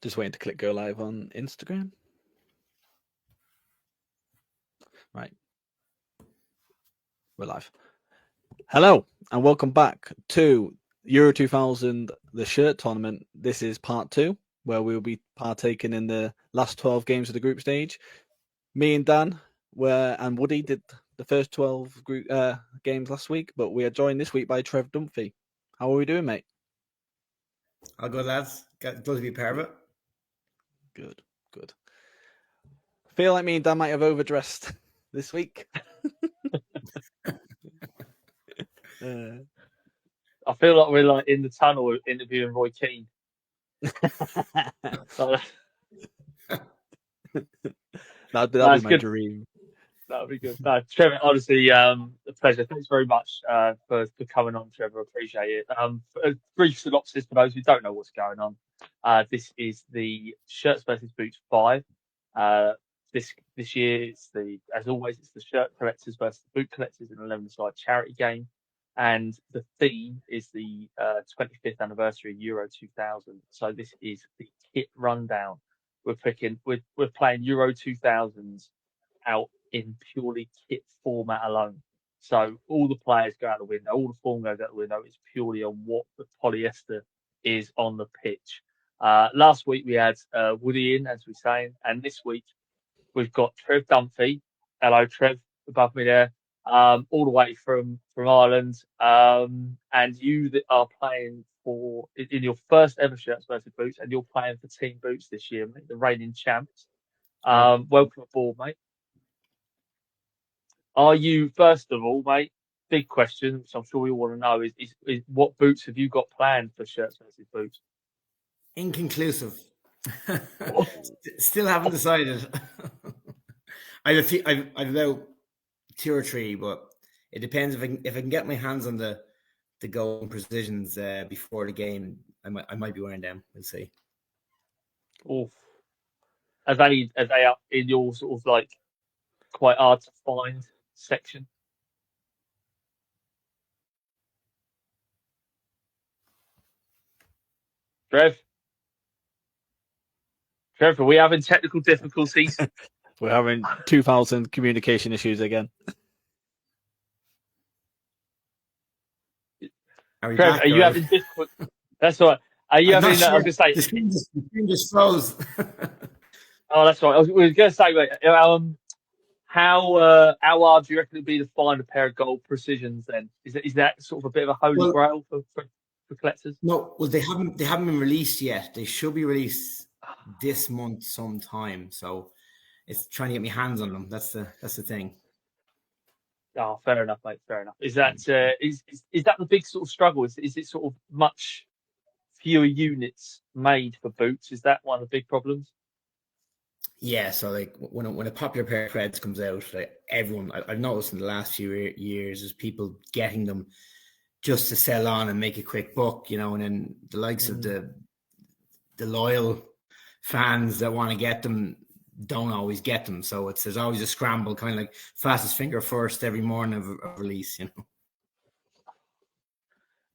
Just waiting to click go live on Instagram. Right. We're live. Hello, and welcome back to Euro 2000, the shirt tournament. This is part 2, where we'll be partaking in the last 12 games of the group stage. Me and Dan and Woody did the first 12 group games last week, but we are joined this week by Trev Dunphy. How are we doing, mate? All good, lads. Good to be part of it. Good. I feel like me and Dan might have overdressed this week. I feel like we're like in the tunnel interviewing Roy Keane. That'd be my dream. That would be good. No, Trevor, honestly, a pleasure. Thanks very much for coming on, Trevor. Appreciate it. A brief synopsis for those who don't know what's going on. This is the Shirts versus Boots 5. This year, as always, it's the shirt collectors versus the boot collectors in an 11-side charity game. And the theme is the 25th anniversary of Euro 2000. So this is the kit rundown. We're playing Euro 2000s out in purely kit format alone. So all the players go out the window, all the form goes out the window. It's purely on what the polyester is on the pitch. Last week we had Woody in, as we're saying, and this week we've got Trev Dunphy. Hello, Trev, above me there. All the way from Ireland, and you that are playing in your first ever Shirts versus Boots, and you're playing for Team Boots this year, mate, the reigning champs. Welcome aboard, mate. Are you, first of all, mate? Big question, which I'm sure we all want to know, is what boots have you got planned for Shirts versus Boots? Inconclusive. Still haven't decided. I've about 2 or 3, but it depends if I can get my hands on the golden precisions before the game. I might be wearing them. We'll see. Oof. Are they up in your sort of like quite hard to find section? Trev, are we having technical difficulties? We're having 2000 communication issues again. Trev, are you having difficult? That's all right. Are you having? Sure. I was going to say the screen just froze. Oh, that's right. I was going to say, mate, how hard do you reckon it'd be to find a pair of gold precisions? Then is that sort of a bit of a holy grail for collectors? No, well they haven't been released yet. They should be released this month sometime. So it's trying to get my hands on them. That's the thing. Oh, fair enough, mate. Fair enough. Is that is that the big sort of struggle? Is it sort of much fewer units made for boots? Is that one of the big problems? Yeah, so like when a popular pair of Preds comes out, like everyone, I've noticed in the last few years, is people getting them just to sell on and make a quick buck, and then the likes of the loyal fans that want to get them don't always get them. So there's always a scramble, kind of like fastest finger first every morning of release,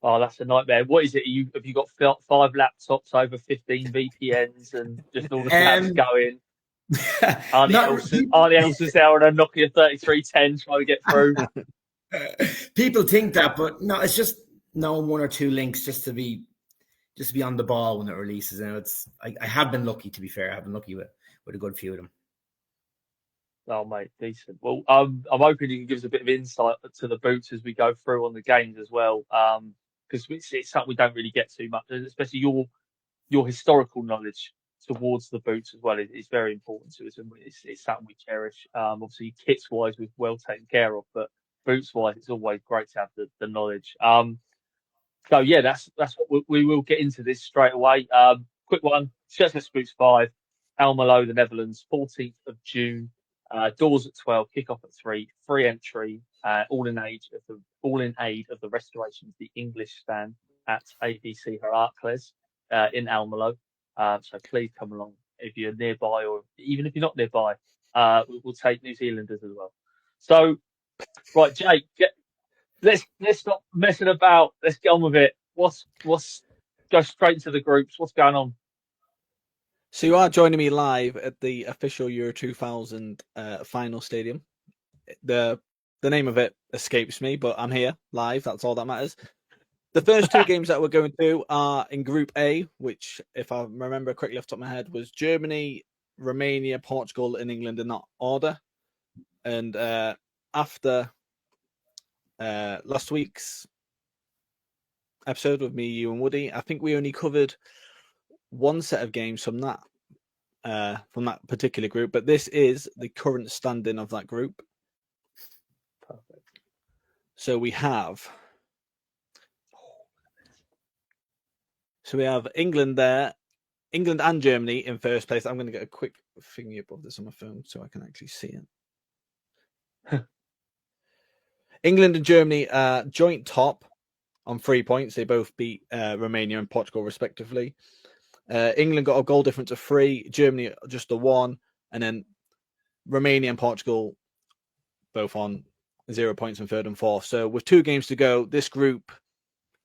Oh, that's a nightmare. What is it? Have you got 5 laptops over 15 VPNs and just all the tabs going? Aren't the else's there on a Nokia 3310 trying to get through? People think that, but no, it's just knowing 1 or 2 links just to be on the ball when it releases. And I have been lucky, to be fair. I have been lucky with a good few of them. Oh, mate, decent. Well, I'm hoping you can give us a bit of insight to the boots as we go through on the games as well, because it's something we don't really get too much, especially your historical knowledge towards the boots as well is very important to us, and it's something we cherish. Obviously, kits wise, we're well taken care of, but boots wise, it's always great to have the knowledge. So yeah, that's what we will get into this straight away. Quick one: Shirts vs Boots 5, Almelo, the Netherlands, 14th of June. Doors at 12, kick-off at 3, free entry, all in aid of the restoration of the English stand at ABC Heracles in Almelo. So please come along if you're nearby, or even if you're not nearby. We'll take New Zealanders as well. So, right, Jake, let's stop messing about. Let's get on with it. Go straight into the groups. What's going on? So you are joining me live at the official Euro 2000 final stadium. The name of it escapes me, but I'm here live. That's all that matters. The first two games that we're going to are in Group A, which, if I remember correctly off the top of my head, was Germany, Romania, Portugal, and England in that order. And after last week's episode with me, you, and Woody, I think we only covered one set of games from that particular group, but this is the current standing of that group. Perfect. So we have England there, England and Germany in first place. I'm going to get a quick thingy above this on my phone so I can actually see it. England and Germany are joint top on 3 points. They both beat Romania and Portugal respectively. England got a goal difference of 3, Germany just a 1, and then Romania and Portugal both on 0 points in third and fourth. So with 2 games to go, this group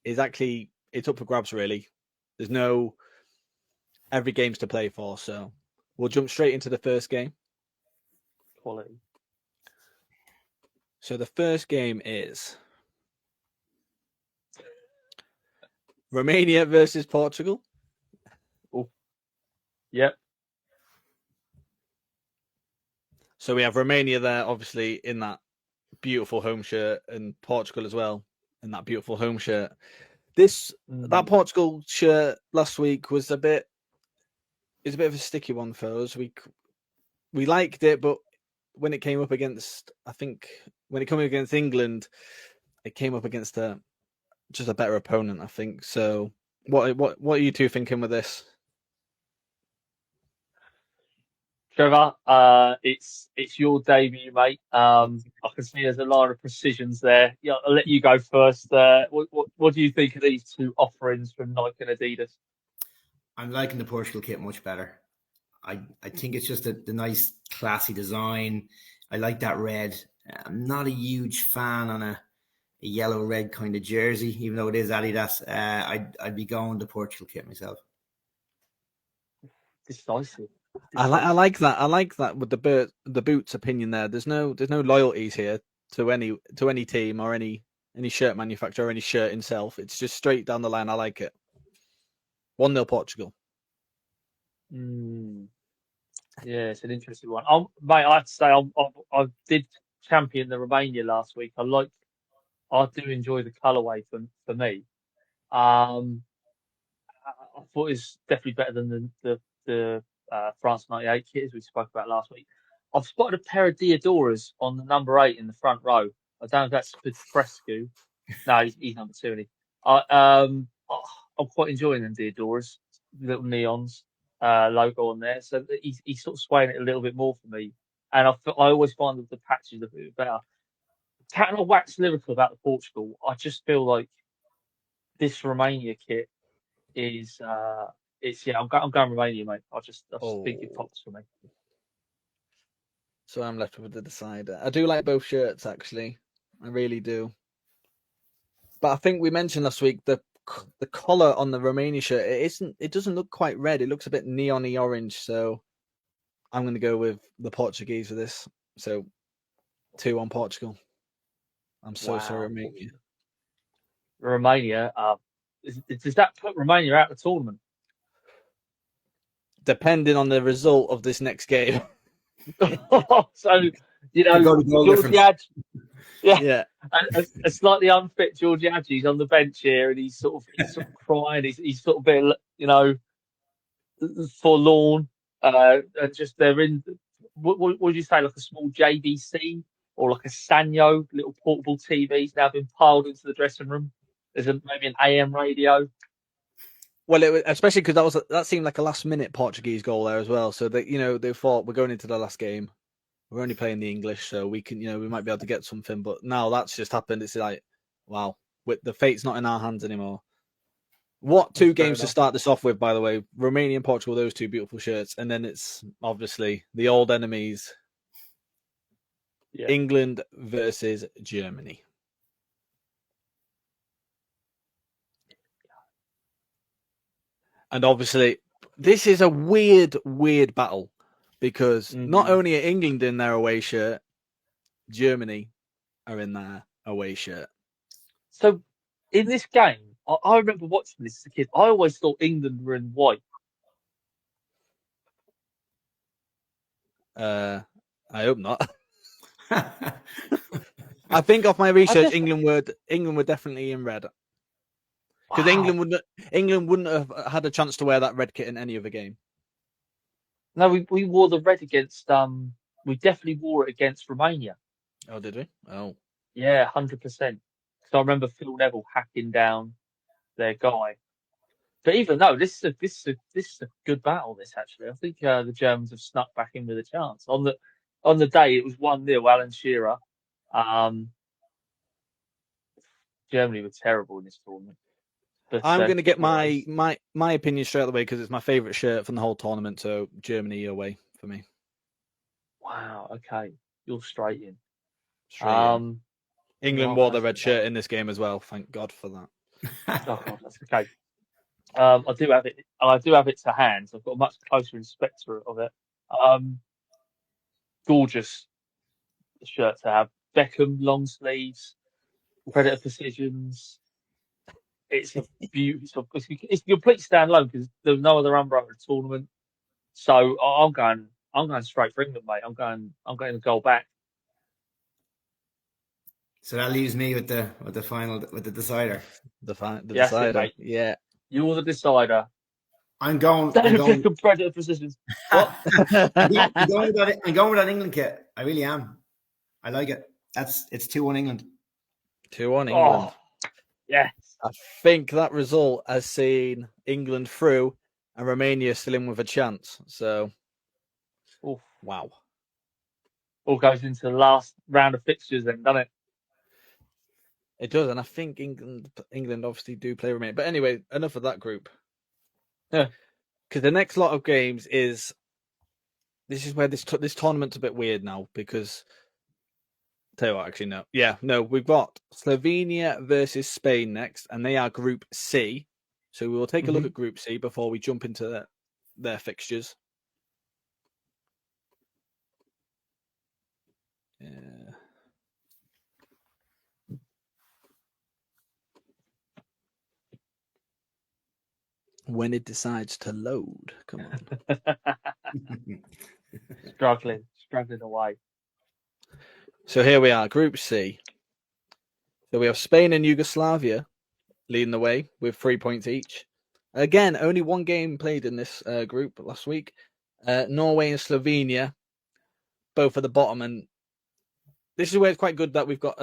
is actually, it's up for grabs really. There's no every game's to play for, so we'll jump straight into the first game. Quality. So the first game is Romania versus Portugal. Oh, yep. So we have Romania there, obviously, in that beautiful home shirt, and Portugal as well in that beautiful home shirt. That Portugal shirt last week was a bit of a sticky one for us. We liked it, but when it came up against, I think when it came up against England, it came up against just a better opponent, I think. So what are you two thinking with this? Trevor, it's your debut, mate. I can see there's a lot of precisions there. Yeah, I'll let you go first. What do you think of these two offerings from Nike and Adidas? I'm liking the Portugal kit much better. I think it's just the nice, classy design. I like that red. I'm not a huge fan on a yellow-red kind of jersey, even though it is Adidas. I'd be going the Portugal kit myself. Decisive. I like that. I like that with the boots opinion there. There's no loyalties here to any team or any shirt manufacturer or any shirt itself. It's just straight down the line. I like it. 1-0 Portugal. Yeah, it's an interesting one. Mate, I have to say, I did champion the Romania last week. I do enjoy the colourway for me. I thought it's definitely better than the France '98 kit as we spoke about last week. I've spotted a pair of Diodoras on the number 8 in the front row. I don't know if that's Petrescu. No, he's number 2, isn't he? I'm quite enjoying them Diodoras, little neons logo on there. So he's sort of swaying it a little bit more for me. And I always find that the patches a bit better. Can I wax lyrical about the Portugal? I just feel like this Romania kit is I'm going Romania, mate. I just think it pops for me. So I'm left with the decider. I do like both shirts actually. I really do. But I think we mentioned last week the collar on the Romania shirt. It doesn't look quite red. It looks a bit neon-y orange. So I'm going to go with the Portuguese for this. So 2-1 Portugal. I'm so sorry, Romania. Romania. Does that put Romania out of the tournament? Depending on the result of this next game. So Georgiadji, yeah. A slightly unfit Georgiadji's on the bench here, and he's sort of crying. He's sort of a bit, forlorn. And just they're in. What would you say, like a small JVC or like a Sanyo little portable TV's now been piled into the dressing room? There's maybe an AM radio. Well, especially because that seemed like a last-minute Portuguese goal there as well. So they thought we're going into the last game. We're only playing the English, so we can we might be able to get something. But now that's just happened. It's like, wow, the fate's not in our hands anymore. What two games to start this off with, by the way? Romania and Portugal, those two beautiful shirts, and then it's obviously the old enemies. Yeah. England versus Germany. And obviously, this is a weird battle because not Mhm. only are England in their away shirt, Germany are in their away shirt. So in this game, I remember watching this as a kid. I always thought England were in white. I hope not. I think off my research, just- England were definitely in red because Wow. England wouldn't have had a chance to wear that red kit in any other game. No, we wore the red against we definitely wore it against Romania. Oh, did we? Oh, Yeah, 100%. Because I remember Phil Neville hacking down their guy. But even though this is a good battle, this actually, I think the Germans have snuck back in with a chance. On the day it was 1-0, Alan Shearer. Um, Germany were terrible in this tournament. But I'm going to get yeah, my opinion straight away because it's my favourite shirt from the whole tournament. So Germany away for me. wow, okay, you're straight in. Straight in. England Well, wore the that's red okay. shirt in this game as well. Thank God for that. Oh God, that's okay. I do have it. I do have it to hand. So I've got a much closer inspector of it. Gorgeous shirt to have. Beckham long sleeves, Predator precisions. It's a beautiful. It's a complete standalone because there's no other umbrella at the tournament. So I'm going. I'm going straight for England, mate. I'm going. I'm getting the goal back. So that leaves me with the final with the decider. The Yes, it, decider. mate. Yeah. You're the decider. I'm going. David Beckham, Predator precisions. What? I'm going with that. I'm going with that England kit. I really am. I like it. It's 2-1 England. 2-1 England. Oh, yes. I think that result has seen England through and Romania still in with a chance. So, Oof. wow. All goes into the last round of fixtures, then, doesn't it? It does, and I think England obviously do play Romania. But anyway, enough of that group. Yeah. Because the next lot of games is where this tournament's a bit weird now because tell you what, actually no, yeah, no, we've got Slovenia versus Spain next, and they are Group C. So we will take a look at Group C before we jump into their fixtures. When it decides to load, come on. struggling away. So here we are, Group C. So we have Spain and Yugoslavia leading the way with 3 points each. Again, only one game played in this group last week. Norway and Slovenia, both at the bottom. And this is where it's quite good that we've got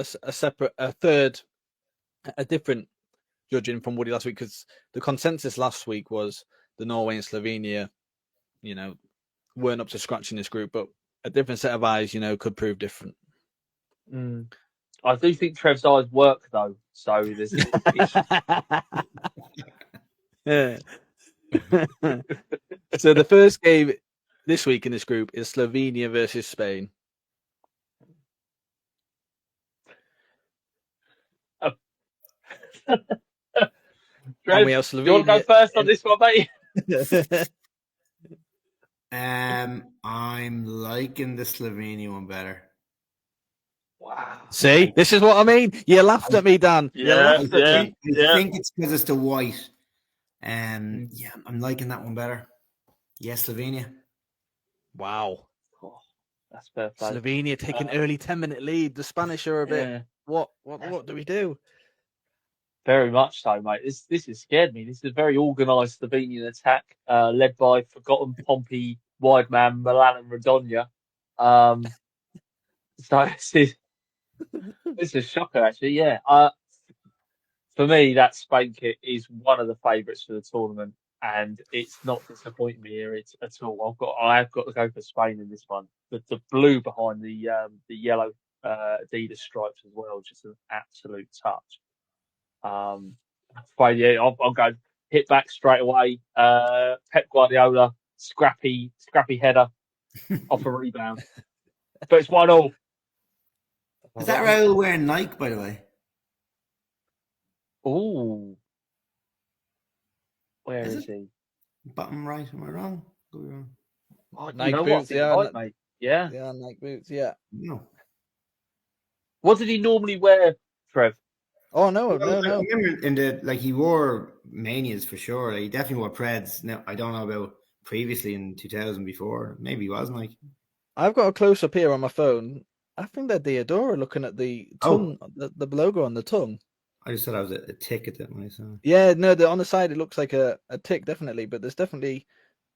a different judging from Woody last week, because the consensus last week was the Norway and Slovenia, weren't up to scratch in this group, but a different set of eyes, could prove different. I do think Trev's eyes work though, so there's. Yeah. So the first game this week in this group is Slovenia versus Spain. Trev, we have Slovenia. You want to go first on this one, mate? I'm liking the Slovenia one better. Wow. See, this is what I mean. You laughed at me, Dan. Yeah, you laughed at me. I think it's because it's the white. Yeah, I'm liking that one better. Yes, Slovenia. Wow. Oh, that's perfect. Slovenia taking early 10-minute lead. The Spanish are a bit. What do we do? Very much so, mate. This has scared me. This is a very organised Slovenian attack, led by forgotten Pompey wide man Milan and Radonja. So this is a shocker, actually. Yeah. For me, that Spain kit is one of the favourites for the tournament, and it's not disappointing me here at all. I have got to go for Spain in this one. The blue behind the yellow Adidas stripes as well, just an absolute touch. But yeah, I'm going hit back straight away. Pep Guardiola, scrappy header off a rebound, but it's 1-1. Is that Raul wearing Nike, by the way? Ooh, where is he? Bottom right. Am I wrong? Could be wrong. Oh, you Nike know what? I boots, think yeah, you're right, mate. Yeah. yeah, Nike boots, yeah. No. What did he normally wear, Trev? Oh no, Well, no, I no. remember in the he wore manias for sure. Like, he definitely wore Preds. Now I don't know about previously in 2000 before. Maybe he was Mike. I've got a close up here on my phone. I think they're Diodora looking at the tongue, Oh, the logo on the tongue. I just thought I was a ticket that when I saw. Yeah, no, on the side it looks like a tick, definitely, but there's definitely,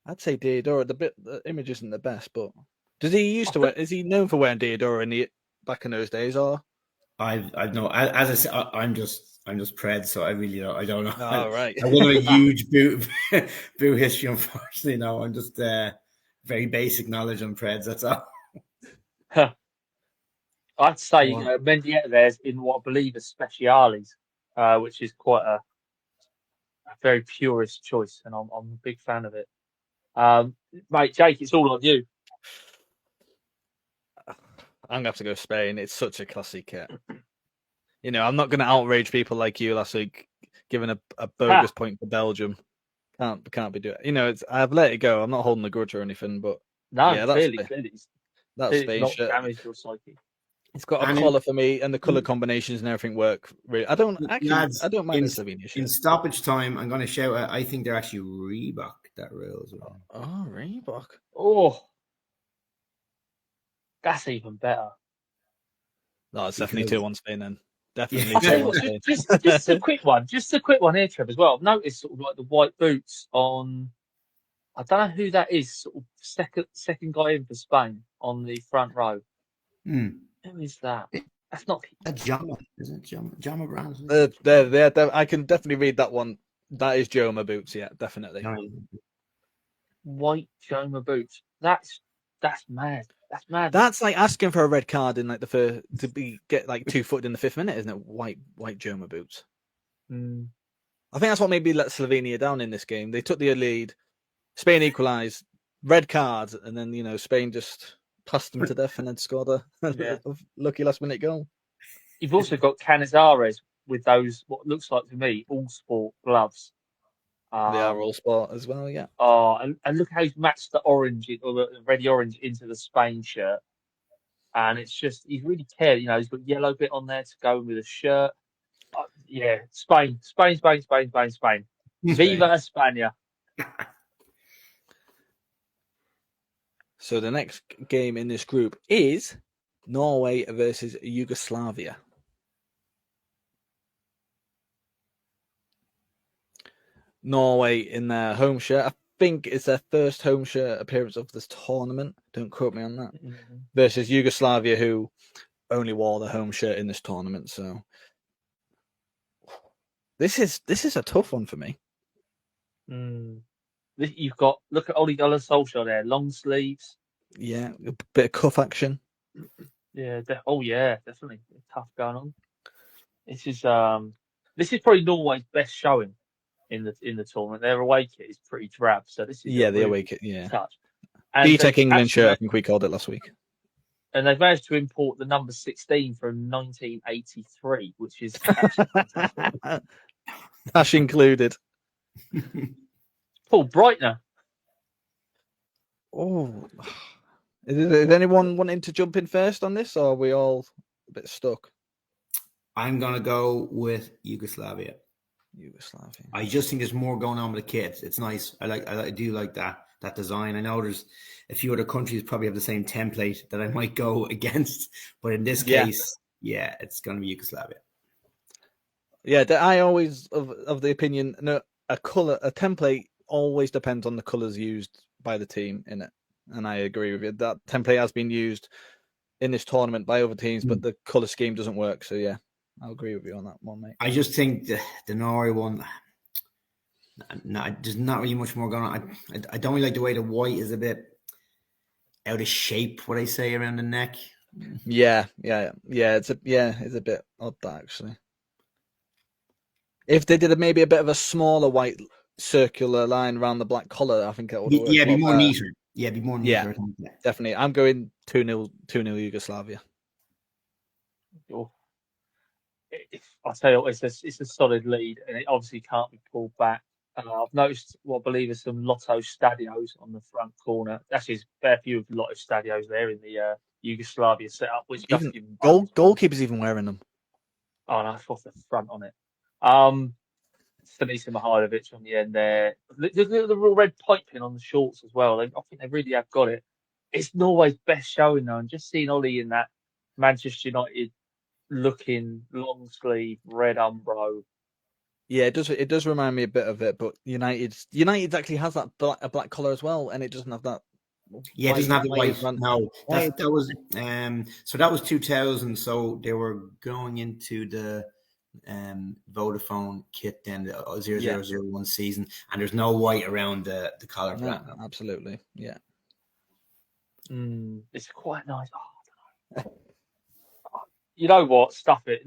I'd say Diodora. The image isn't the best, but does he used I to wear? Is he known for wearing Diodora back in those days? Or I've no as I said, I'm just Pred, so I really don't know. I oh right, don't have a huge boot boot history, unfortunately. No, I'm just very basic knowledge on Preds. That's all. I'd say Wow. Mendieta there's in what I believe is Speciales, which is quite a very purist choice, and I'm a big fan of it. Mate, Jake, it's all on you. I'm gonna have to go Spain. It's such a classy kit. You know, I'm not gonna outrage people like you last week, giving a bogus point for Belgium. Can't be doing. You know, I've let it go. I'm not holding a grudge or anything, but No, yeah, clearly, that it's Spain not shirt. damaged your psyche. It's got a And collar for me, and the color combinations and everything work. Really, I don't mind in the Slovenia in shirt. stoppage time, I'm going to shout out. I think they're actually Reebok that rail as well. Oh, Reebok. Oh, that's even better. No, it's definitely Because 2-1 Spain then. yeah, Definitely I'll tell you 2-1 what, Spain. just a quick one, here, Trev, as well. I've noticed sort of like the white boots on. I don't know who that is. Sort of second guy in for Spain on the front row. hmm. Who is that? That's not That's Jama, isn't it? Jama Brands. I can definitely read that one. That is Joma boots, yeah, definitely. white Joma boots. That's mad. That's mad. That's like asking for a red card in like the first get like 2-footed in the 5th minute, isn't it? White Joma boots. Mm. I think that's what maybe let Slovenia down in this game. They took the lead, Spain equalised, red card, and then Spain just passed them to death and then scored a Yeah. lucky last minute goal. You've also got Canizares with those what looks like to me all sport gloves. They are all sport as well, yeah. Oh, and look how he's matched the orange or the ready orange into the Spain shirt. And it's just, he's really cared. He's got yellow bit on there to go with a shirt. Yeah, Spain. Viva España. So the next game in this group is Norway versus Yugoslavia. Norway in their home shirt. I think it's their first home shirt appearance of this tournament. Don't quote me on that. Mm-hmm. Versus Yugoslavia, who only wore the home shirt in this tournament. So this is a tough one for me. You've got, look at Ole Gunnar Solskjaer there, long sleeves. Yeah, a bit of cuff action. Yeah, definitely tough going on. This is probably Norway's best showing in the tournament. Their away kit is pretty drab, so this is the away kit. Yeah, touch. BTEC England shirt, I think we called it last week. And they've managed to import the number 16 from 1983, which is actually fantastic. Dash included. Paul Breitner. Oh, is anyone wanting to jump in first on this, or are we all a bit stuck? I'm gonna go with Yugoslavia. I just think there's more going on with the kit. It's nice. I do like that design. I know there's a few other countries probably have the same template that I might go against, but in this case, yeah, it's gonna be Yugoslavia. Yeah, I always of the opinion a template always depends on the colours used by the team in it, and I agree with you. That template has been used in this tournament by other teams, but the colour scheme doesn't work. So yeah, I'll agree with you on that one, mate. I just think the Norway one, no, there's not really much more going on. I don't really like the way the white is a bit out of shape. What I say around the neck. Yeah. It's a bit odd that actually. If they did maybe a bit of a smaller white circular line around the black collar, I think it would work. Yeah, be more neater. Yeah, be more neater. Yeah, definitely. I'm going 2-0 Yugoslavia. Oh. I'll tell you what, it's a solid lead, and it obviously can't be pulled back. I've noticed what I believe are some Lotto Stadios on the front corner. Actually, there's a fair few of Lotto Stadios there in the Yugoslavia setup, which doesn't Even give them goalkeepers even wearing them. Oh, no, it's off the front on it. Stanisa Mihailovic on the end there. The real red piping on the shorts as well. I think they really have got it. It's Norway's best showing though, and just seeing Ollie in that Manchester United looking long sleeve red umbro. Yeah, it does remind me a bit of it, but United actually has that a black collar as well, and it doesn't have that. Yeah, it doesn't have the white. run. No, that was so that was 2000. So they were going into the Vodafone kit then the 0001 season, and there's no white around the collar for that. Absolutely, yeah. It's quite nice. Oh, I don't know. You know what? Stuff it.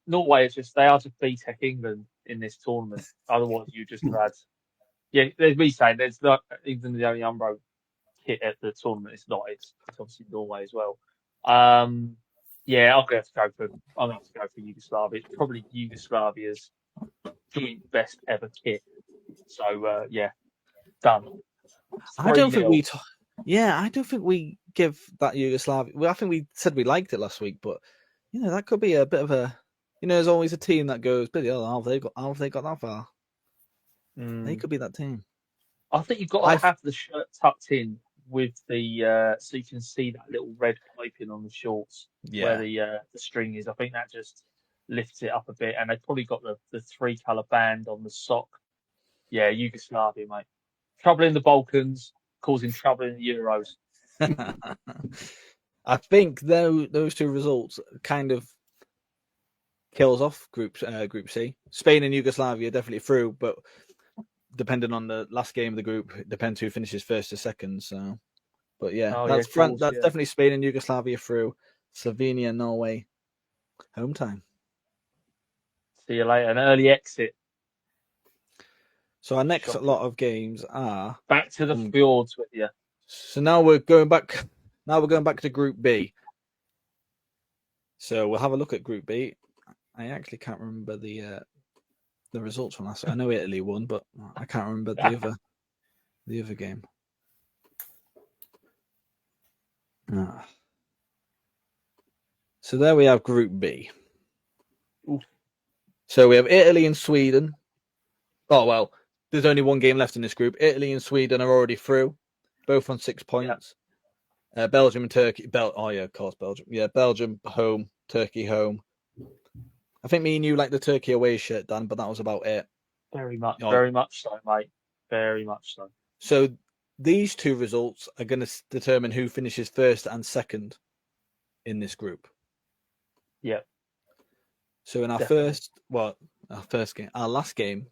Norway is they are just BTEC England in this tournament. Otherwise, you just had. Yeah, there's me saying there's not England the only Umbro kit at the tournament. It's not. It's obviously Norway as well. Yeah, I'm going to have to go for Yugoslavia. It's probably Yugoslavia's joint best ever kit. So yeah, done. I don't think we give that Yugoslavia. Well, I think we said we liked it last week, but that could be a bit of a. There's always a team that goes, "Bloody hell, how have they got that far?" They could be that team. I think you've got to have the shirt tucked in with the so you can see that little red piping on the shorts where the string is. I think that just lifts it up a bit, and they've probably got the 3-color band on the sock. Yeah, Yugoslavia, mate. Trouble in the Balkans, causing trouble in the Euros. I think those two results kind of kills off Group C. Spain and Yugoslavia definitely through, but depending on the last game of the group, it depends who finishes first or second. So, but that's definitely Spain and Yugoslavia through. Slovenia, Norway, home time. See you later. An early exit. So our next lot of games are back to the fjords with you. So now we're going back. Now we're going back to Group B. So we'll have a look at Group B. I actually can't remember the results from last week. I know Italy won, but I can't remember the other game. So there we have Group B. Oof. So we have Italy and Sweden. Oh well, there's only one game left in this group. Italy and Sweden are already through, both on 6 points. Yeah. Belgium and Turkey. Of course, Belgium. Yeah, Belgium home, Turkey home. I think me and you like the Turkey away shirt, Dan, but that was about it. Very much so, mate. Very much so. So these two results are going to determine who finishes first and second in this group. Yeah. So in our last game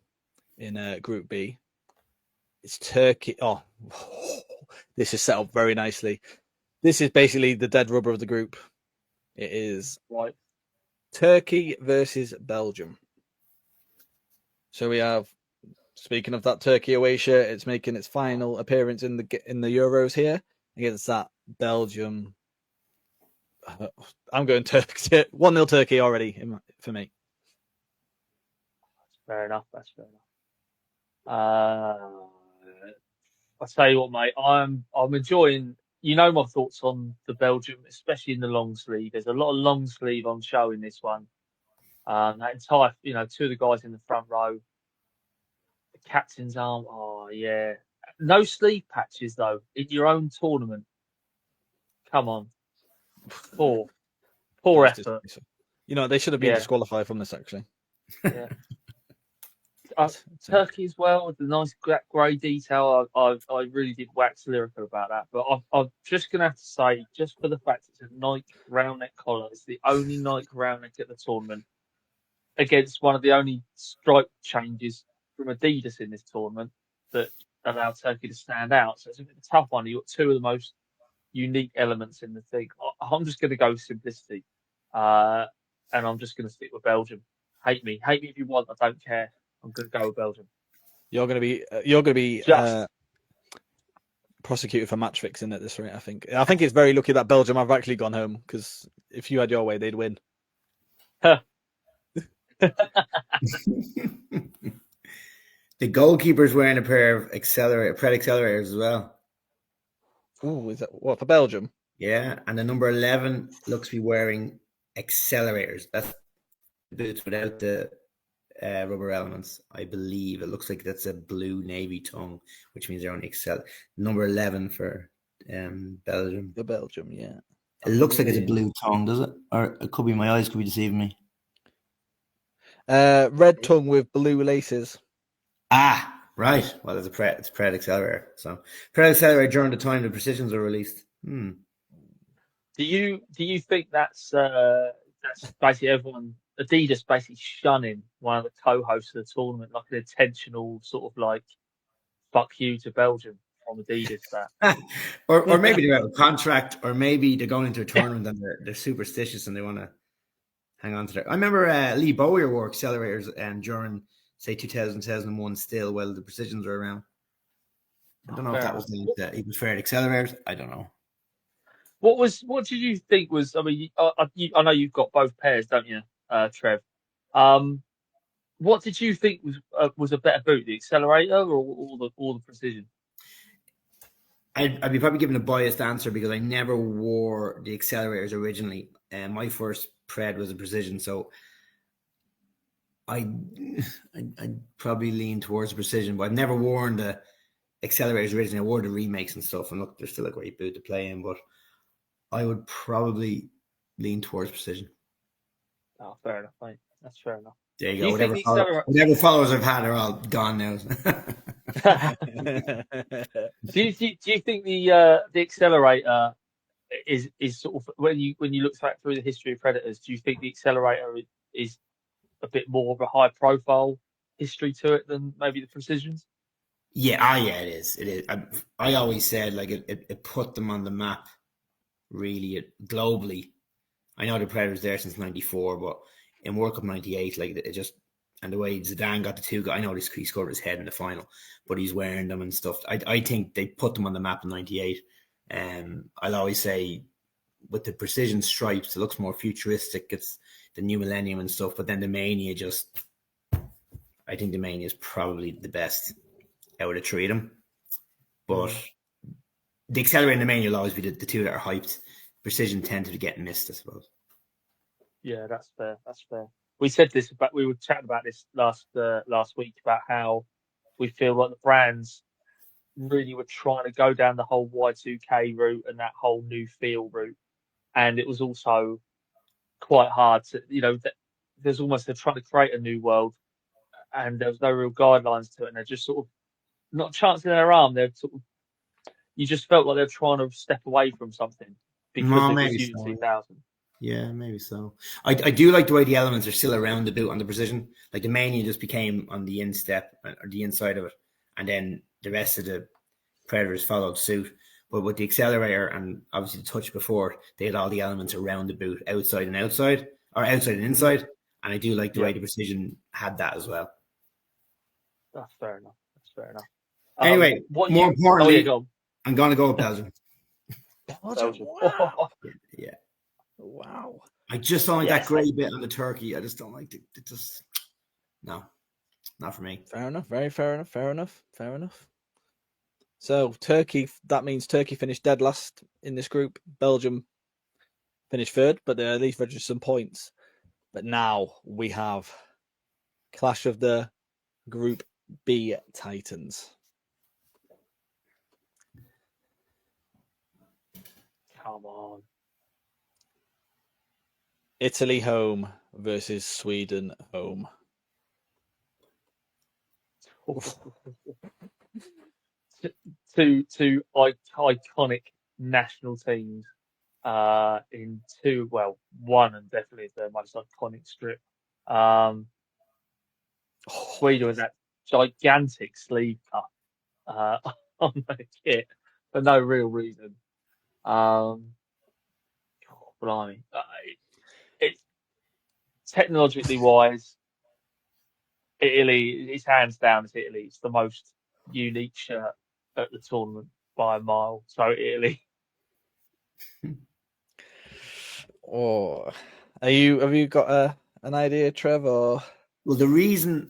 in Group B, it's Turkey. Oh, this is set up very nicely. This is basically the dead rubber of the group. It is right. Turkey versus Belgium. So we have, speaking of that Turkey away shirt, it's making its final appearance in the Euros here against that Belgium. I'm going Turkey. 1-0 Turkey already for me. Fair enough. That's fair enough. I'll tell you what, mate. I'm enjoying. You know my thoughts on the Belgium, especially in the long sleeve. There's a lot of long sleeve on show in this one. That entire, two of the guys in the front row, the captain's arm. Oh yeah, no sleeve patches though in your own tournament. Come on, poor effort. They should have been disqualified from this actually. Yeah. Turkey as well with the nice grey detail. I really did wax lyrical about that, but I'm just gonna have to say, just for the fact it's a Nike round neck collar, it's the only Nike round neck at the tournament against one of the only stripe changes from Adidas in this tournament that allow Turkey to stand out. So it's a bit of a tough one. You've got two of the most unique elements in the thing. I'm just gonna go simplicity, and I'm just gonna stick with Belgium. Hate me if you want. I don't care. I'm going to go with Belgium. You're going to be prosecuted for match fixing at this rate. I think it's very lucky that Belgium have actually gone home, because if you had your way, they'd win. The The goalkeeper's wearing a pair of Pred accelerators as well. Ooh, is that what for Belgium? Yeah, and the number 11 looks to be wearing accelerators. That's the boots without the rubber elements. I believe it looks like that's a blue navy tongue, which means they're only number 11 for Belgium. The Belgium, yeah. It looks like it's a blue tongue, does it? Or it could be my eyes could be deceiving me. Red tongue with blue laces. Ah, right. Well, it's Pred accelerator. So Pred accelerator during the time the precisions were released. Do you think that's basically everyone Adidas basically shunning one of the co-hosts of the tournament, like an intentional sort of like fuck you to Belgium from Adidas? That or maybe they're out of contract, or maybe they're going into a tournament and they're superstitious and they want to hang on to their. I remember Lee Bowyer wore accelerators during say 2000, 2001 still while the precisions were around. I don't know if that was he preferred accelerators. I don't know. What did you think was? I mean, I know you've got both pairs, don't you, Trev? What did you think was a better boot, the accelerator or the precision? I'd be probably giving a biased answer because I never wore the accelerators originally, and my first Pred was a precision, so I'd probably lean towards the precision. But I've never worn the accelerators originally. I wore the remakes and stuff, and look, they're still a great boot to play in, but I would probably lean towards precision. Oh, fair enough, mate. That's fair enough. There you go. Whatever followers I've had are all gone now. do you think the accelerator is sort of when you look back through the history of Predators, do you think the accelerator is a bit more of a high profile history to it than maybe the precisions? Yeah, it is. It is. I always said like it put them on the map, really globally. I know the Predators there since '94, but in World Cup '98, like it just and the way Zidane got the two. I know he scored his head in the final, but he's wearing them and stuff. I think they put them on the map in '98. I'll always say with the precision stripes, it looks more futuristic. It's the new millennium and stuff. But then the Mania I think the Mania is probably the best out of three of them. But the accelerator and the Mania will always be the two that are hyped. Precision tend to get missed, I suppose. Yeah, that's fair. That's fair. We said this, but we were chatting about this last week about how we feel like the brands really were trying to go down the whole Y2K route and that whole new feel route, and it was also quite hard to, there's almost they're trying to create a new world, and there was no real guidelines to it, and they're just sort of not chancing their arm. They're sort of you just felt like they're trying to step away from something because it was U 2000. Yeah, maybe so. I do like the way the elements are still around the boot on the precision. Like the Mania just became on the instep or the inside of it, and then the rest of the Predators followed suit. But with the accelerator and obviously the touch before, they had all the elements around the boot, outside and outside, or outside and inside. And I do like the way the precision had that as well. That's fair enough. Anyway, more importantly, I'm going to go with Belgium. Belgium. Wow. Yeah. Wow. I just don't like that grey bit on the turkey. I just don't like it. It just no, not for me. Fair enough. Very fair enough. Fair enough. So Turkey, that means Turkey finished dead last in this group. Belgium finished third, but they at least registered some points. But now we have clash of the Group B Titans. Come on. Italy home versus Sweden home. Two iconic national teams in one and definitely the most iconic strip. Sweden with that gigantic sleeve cut on the kit for no real reason. Blimey. It's technologically wise, Italy, it's hands down, it's Italy. It's the most unique shirt at the tournament by a mile. So Italy. Have you got an idea, Trev? Or well,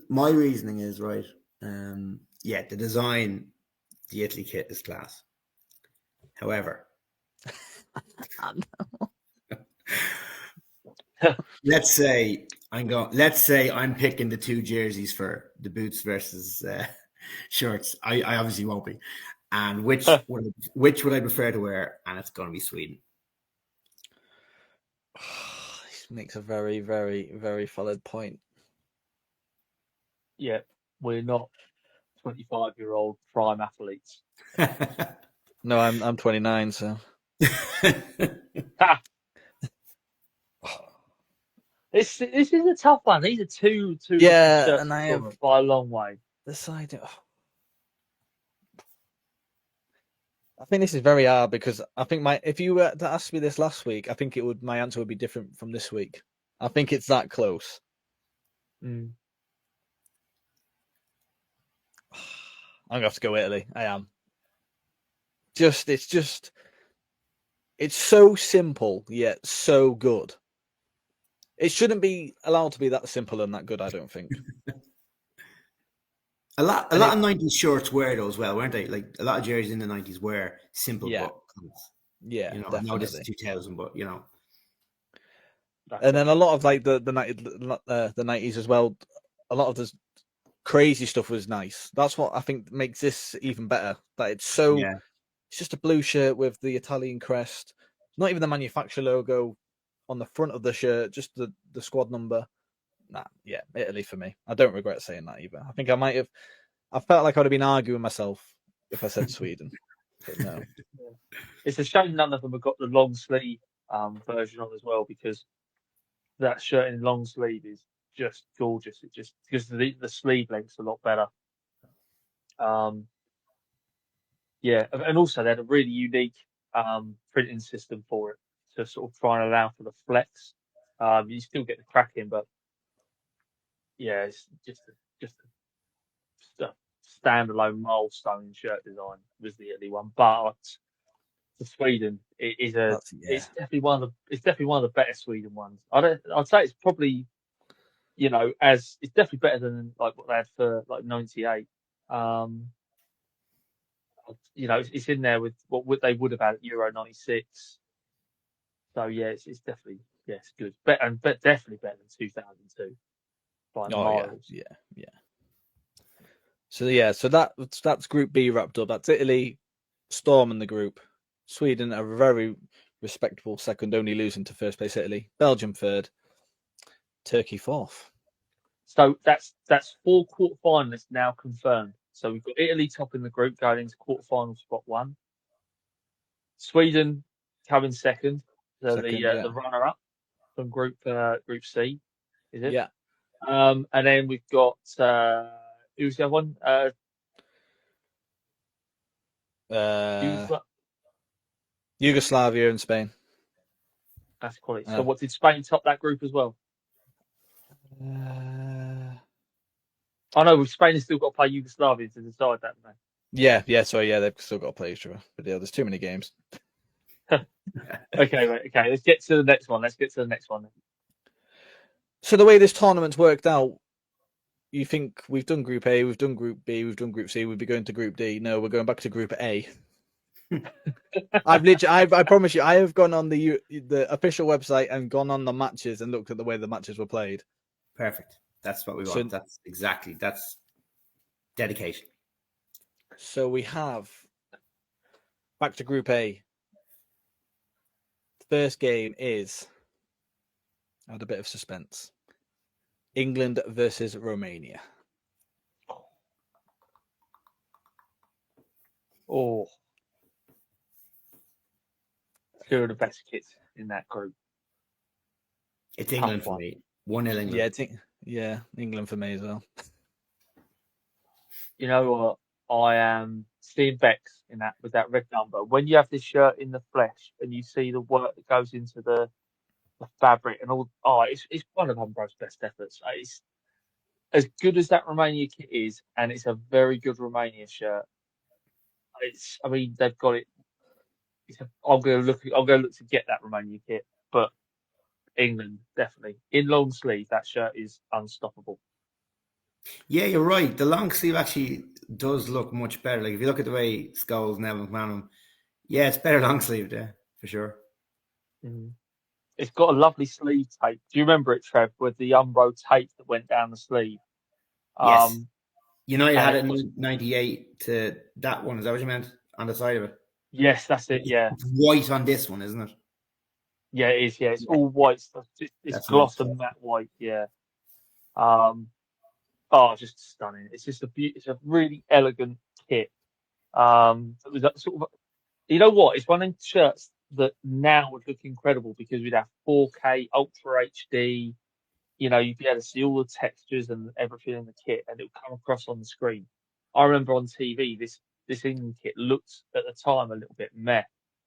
my reasoning is right. The design, the Italy kit is class. However, let's say I'm picking the two jerseys for the boots versus shirts. I obviously won't be. And which would I prefer to wear? And it's going to be Sweden. This makes a very, very, very valid point. Yeah, we're not 25-year-old prime athletes. No, I'm 29, so. This is a tough one. These are two Yeah, shirts and I have by a long way. decided. I think this is very hard because I think if you were to ask me this last week, I think my answer would be different from this week. I think it's that close. Mm. I'm gonna have to go Italy. I am. It's so simple yet so good. It shouldn't be allowed to be that simple and that good, I don't think. A lot of 90s shirts were those well, weren't they? Like a lot of jerseys in the 90s were simple but yeah, I know this is 2000, but and then a lot of like the 90s as well. A lot of the crazy stuff was nice. That's what I think makes this even better. That it's it's just a blue shirt with the Italian crest, not even the manufacturer logo on the front of the shirt, just the squad number. Italy for me. I don't regret saying that either. I think I might have. I felt like I would have been arguing myself if I said Sweden, but no. It's a shame none of them have got the long sleeve version on as well, because that shirt in long sleeve is just gorgeous. It just because the sleeve length's a lot better. And also they had a really unique printing system for it to sort of try and allow for the flex. You still get the cracking, but it's just a standalone milestone shirt design was the Italy one. But for Sweden, it's definitely one of the better Sweden ones. I'd say it's probably it's definitely better than like what they had for like '98. It's in there with what they would have had at Euro '96. So it's definitely it's good, but definitely better than 2002 by miles. Yeah. So that's Group B wrapped up. That's Italy storming the group. Sweden a very respectable second, only losing to first place Italy. Belgium third. Turkey fourth. So that's 4 quarterfinalists now confirmed. So we've got Italy top in the group going into quarterfinal spot 1. Sweden coming second. So the runner up from Group C, is it? Yeah. And then we've got who's the other one? Yugoslavia and Spain. That's quality. So what, did Spain top that group as well? I know Spain has still got to play Yugoslavia to decide that, man. Yeah. So they've still got to play each other. But there's too many games. Okay, let's get to the next one. So the way this tournament's worked out, you think we've done Group A, we've done Group B, we've done Group C, we'd be going to Group D. No, we're going back to Group A. I promise you, I have gone on the official website and gone on the matches and looked at the way the matches were played. Perfect. That's what we want. That's dedication. So we have back to Group A. The first game is, I had a bit of suspense. England versus Romania. Oh, two of the best kits in that group. It's England for me. 1-0 England. Yeah, England for me as well. You know what? I am seeing Bex in that with that red number. When you have this shirt in the flesh and you see the work that goes into the fabric and all, it's one of Umbro's best efforts. It's as good as that Romania kit is, and it's a very good Romania shirt. They've got it. I'm going to look to get that Romania kit, but England definitely in long sleeve. That shirt is unstoppable. Yeah, you're right. The long sleeve actually does look much better. Like if you look at the way Scholes, Neville, McManaman, yeah, it's better long sleeve, yeah, for sure. Mm. It's got a lovely sleeve tape. Do you remember it, Trev, with the Umbro tape that went down the sleeve? Yes. Um, United and had it it was in 98 to that one. Is that what you meant? On the side of it? yes, that's it. Yeah, It's white on this one, isn't it? yeah, it is. Yeah, it's Yeah, all yeah. white stuff. It's That's a nice gloss touch. and matte white. Yeah. Um, oh, just stunning. It's just it's a really elegant kit. It was that sort of, you know what? It's one of them shirts that now would look incredible because we'd have 4K, Ultra HD. You know, you'd be able to see all the textures and everything in the kit, and it would come across on the screen. I remember on TV, this England kit looked at the time a little bit meh,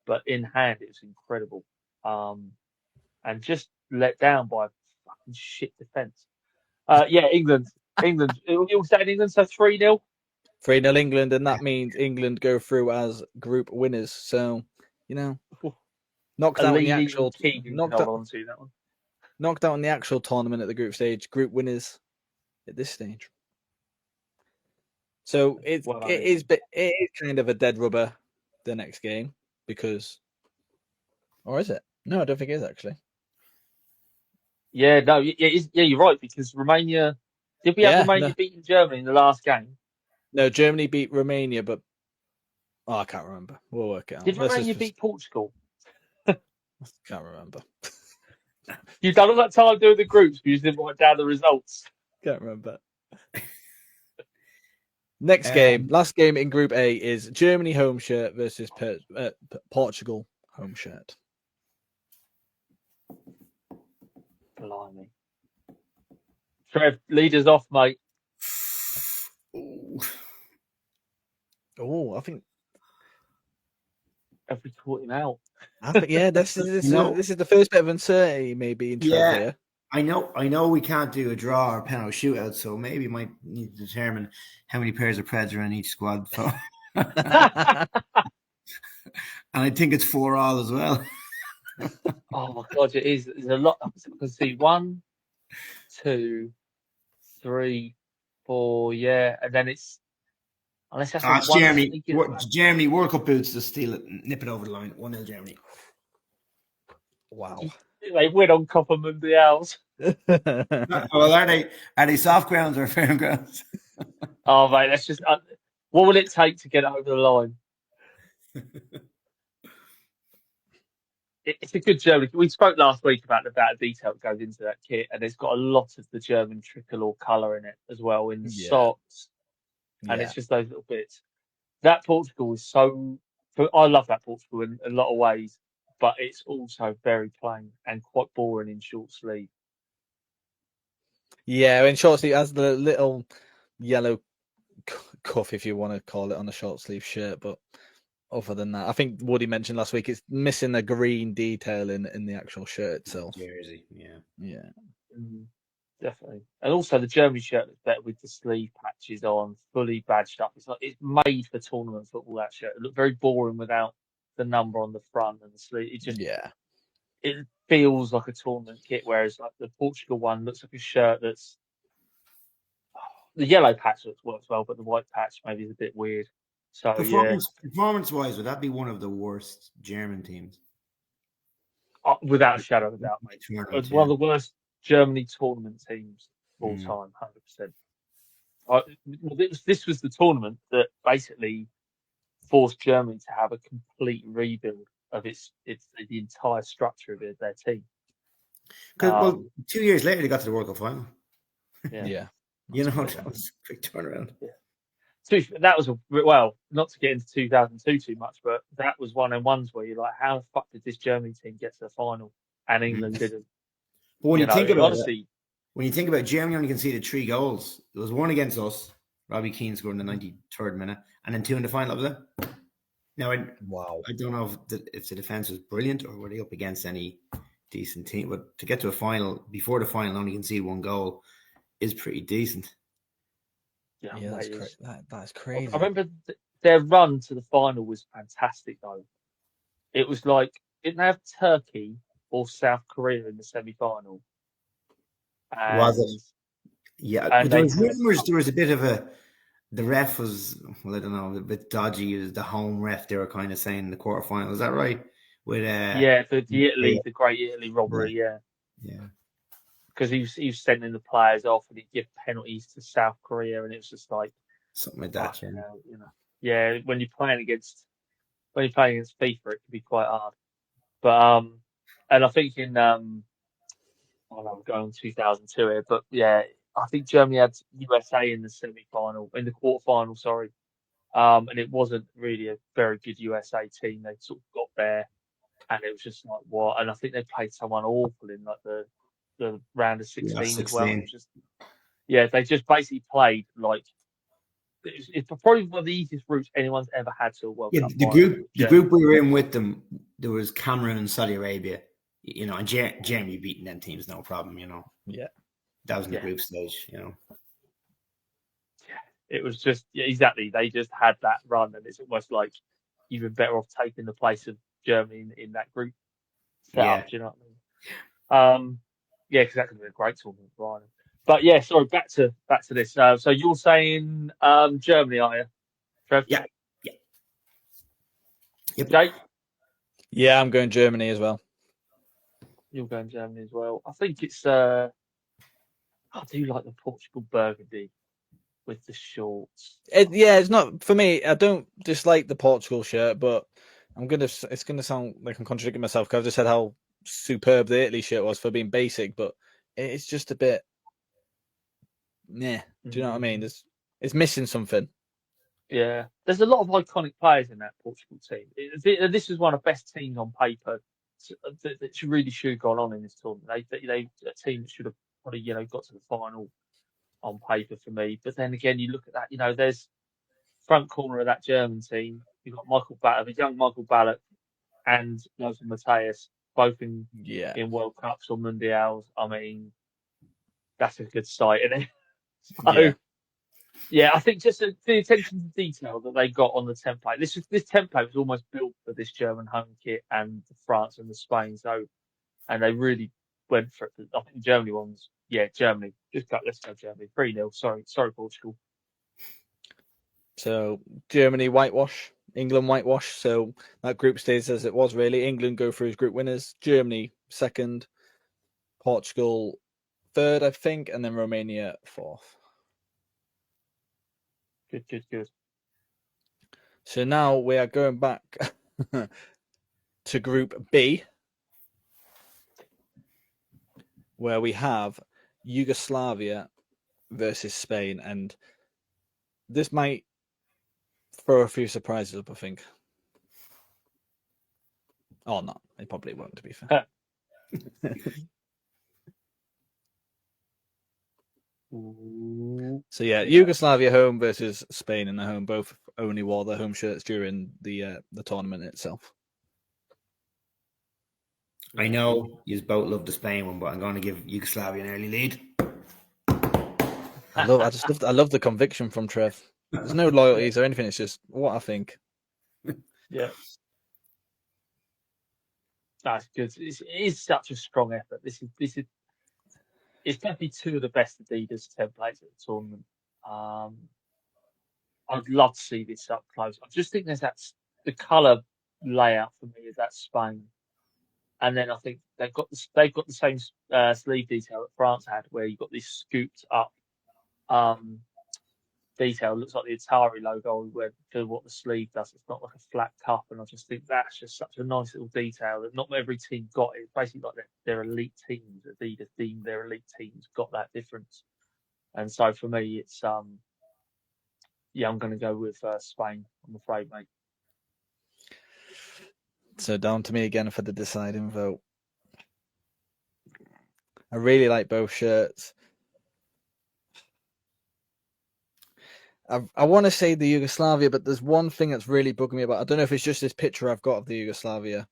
but in hand it was incredible. Um, and just let down by a fucking shit defence. Yeah, England. You'll say England, so 3-0. 3-0 England, and that means England go through as group winners. So, you know, knocked out in the Alini and actual Keegan can hold on to that one. knocked out in the actual tournament at the group stage. Group winners at this stage. So it Well, it is it is kind of a dead rubber the next game because, or is it? No, I don't think it is actually. yeah, no, yeah, you're right because Romania. Did we have Yeah, no, Romania beating Germany in the last game? no. Germany beat Romania, but I can't remember. We'll work it out. Did Romania beat Portugal? Can't remember. You've done all that time doing the groups, but you didn't write down the results. Can't remember. Next game, last game in Group A is Germany home shirt versus Portugal home shirt. Blimey. Trev, lead us off, mate. Oh, I think Have we caught him out? yeah. This is No. this is the first bit of uncertainty maybe in Trev Yeah, here. I know we can't do a draw or penalty shootout, so maybe we might need to determine how many pairs of Preds are in each squad. So. And I think it's 4-4 as well. Oh my god, it is. There's a lot. I can see 1, 2, 3, 4. Yeah, and then it's unless that's It's one Germany. sneaking around. Germany World Cup boots to steal it, nip it over the line. 1-0 Germany. Wow. They win on Copa Mundials. Well, are they soft grounds or firm grounds? Oh mate, that's just. What will it take to get it over the line? It's a good German. We spoke last week about the amount of detail that goes into that kit, and it's got a lot of the German tricolor colour in it as well in the socks, and it's just those little bits. That Portugal is so. I love that Portugal in a lot of ways, but it's also very plain and quite boring in short sleeve. Yeah, in short sleeve, has the little yellow cuff, if you want to call it, on the short sleeve shirt. But other than that, I think Woody mentioned last week it's missing a green detail in the actual shirt itself. Jersey, yeah. Definitely, and also the Germany shirt looks better with the sleeve patches on, fully badged up. It's made for tournament football. That shirt it looked very boring without the number on the front and the sleeve. It feels like a tournament kit, whereas like the Portugal one looks like a shirt that's the yellow patch works well, but the white patch maybe is a bit weird. So Performance wise, would that be one of the worst German teams? without a shadow of a doubt, mate. It's one of the worst Germany tournament teams of all time, 100%. This was the tournament that basically forced Germany to have a complete rebuild of the entire structure of their team. Because 2 years later they got to the World Cup final. Yeah. That was a quick turnaround. Yeah. That was not to get into 2002 too much, but that was one and ones where you're like, how the fuck did this Germany team get to the final and England didn't? But when you think about honestly, it, when you think about it, Germany only conceded 3 goals. There was one against us. Robbie Keane scored in the 93rd minute, and then 2 in the final. Was it? Now, I don't know if the defense was brilliant or were they up against any decent team. But to get to a final before the final, only concede 1 goal is pretty decent. Yeah, that's crazy. I remember their run to the final was fantastic, though. It was like, didn't they have Turkey or South Korea in the semi-final? Was it? Yeah, And but there they was had rumors. There was a bit of the ref was, well, I don't know, a bit dodgy. It was the home ref. They were kind of saying in the quarterfinal. Is that right? With the Great Italy yeah, robbery, yeah, yeah, because he was sending the players off and he'd give penalties to South Korea, and it was just like, something like that. fucking hell, you know. Yeah, when you're playing against FIFA, it can be quite hard. But and I think I don't know, I'm going 2002 here, but yeah, I think Germany had USA in the semi-final, in the quarter-final, sorry. And it wasn't really a very good USA team. They sort of got there, and it was just like what? And I think they played someone awful in like the round of Yeah, 16 as well. And it 16. was just they just basically played like it's probably one of the easiest routes anyone's ever had to a World Yeah, Cup final. the group we were in with them, there was Cameroon and Saudi Arabia. And Germany beating them teams, no problem. Yeah. That was in the Yeah. group stage. It was just exactly. They just had that run, and it's almost like you've been better off taking the place of Germany in that group setup. Yeah. Do you know what I mean? Yeah, because that could be a great tournament for Ireland. But yeah, sorry, back to this. So you're saying Germany, are you, Trev? Yeah. Yeah. Yep. Jake, Yeah, I'm going Germany as well. you're going Germany as well. I think it's I do like the Portugal burgundy with the shorts. It's not for me. I don't dislike the Portugal shirt, but it's gonna sound like I'm contradicting myself because I've just said how superb the Italy shirt was for being basic, but it's just a bit. Yeah, do you know what I mean? It's missing something. Yeah, there's a lot of iconic players in that Portugal team. This is one of the best teams on paper that really should have gone on in this tournament. They a team that should have probably got to the final on paper for me. But then again, you look at that, there's front corner of that German team. You've got Michael Ballack, the young Michael Ballack, and Nelson Mateus, both in World Cups or Mundials. I mean, that's a good sight, isn't it? So, yeah, I think just the attention to detail that they got on the template. This template was almost built for this German home kit and the France and the Spain. So, and they really went for it. I think Germany ones. Yeah, Germany. Let's go Germany. 3-0. Sorry, Portugal. So Germany whitewash, England whitewash. So that group stays as it was really. England go through as group winners. Germany second, Portugal third, I think, and then Romania fourth. Good. So now we are going back to Group B, where we have Yugoslavia versus Spain, and this might throw a few surprises up, I think. Or not. It probably won't, to be fair. So yeah, Yugoslavia home versus Spain in the home. Both only wore their home shirts during the tournament itself. I know you both love the Spain one, but I'm going to give Yugoslavia an early lead. I love the conviction from Trev. There's no loyalties or anything. It's just what I think. Yeah. That's good. It is such a strong effort. This is it's definitely two of the best Adidas templates at the tournament. I'd love to see this up close. I just think the colour layout for me is that Spain, and then I think they've got the same sleeve detail that France had, where you've got this scooped up detail. It looks like the Atari logo for what the sleeve does. It's not like a flat cup, and I just think that's just such a nice little detail that not every team got it. It's basically like their elite teams. Adidas deemed their elite teams got that difference, and so for me, it's I'm going to go with Spain. I'm afraid, mate. So down to me again for the deciding vote. I really like both shirts. I want to say the Yugoslavia, but there's one thing that's really bugging me about. I don't know if it's just this picture I've got of the Yugoslavia.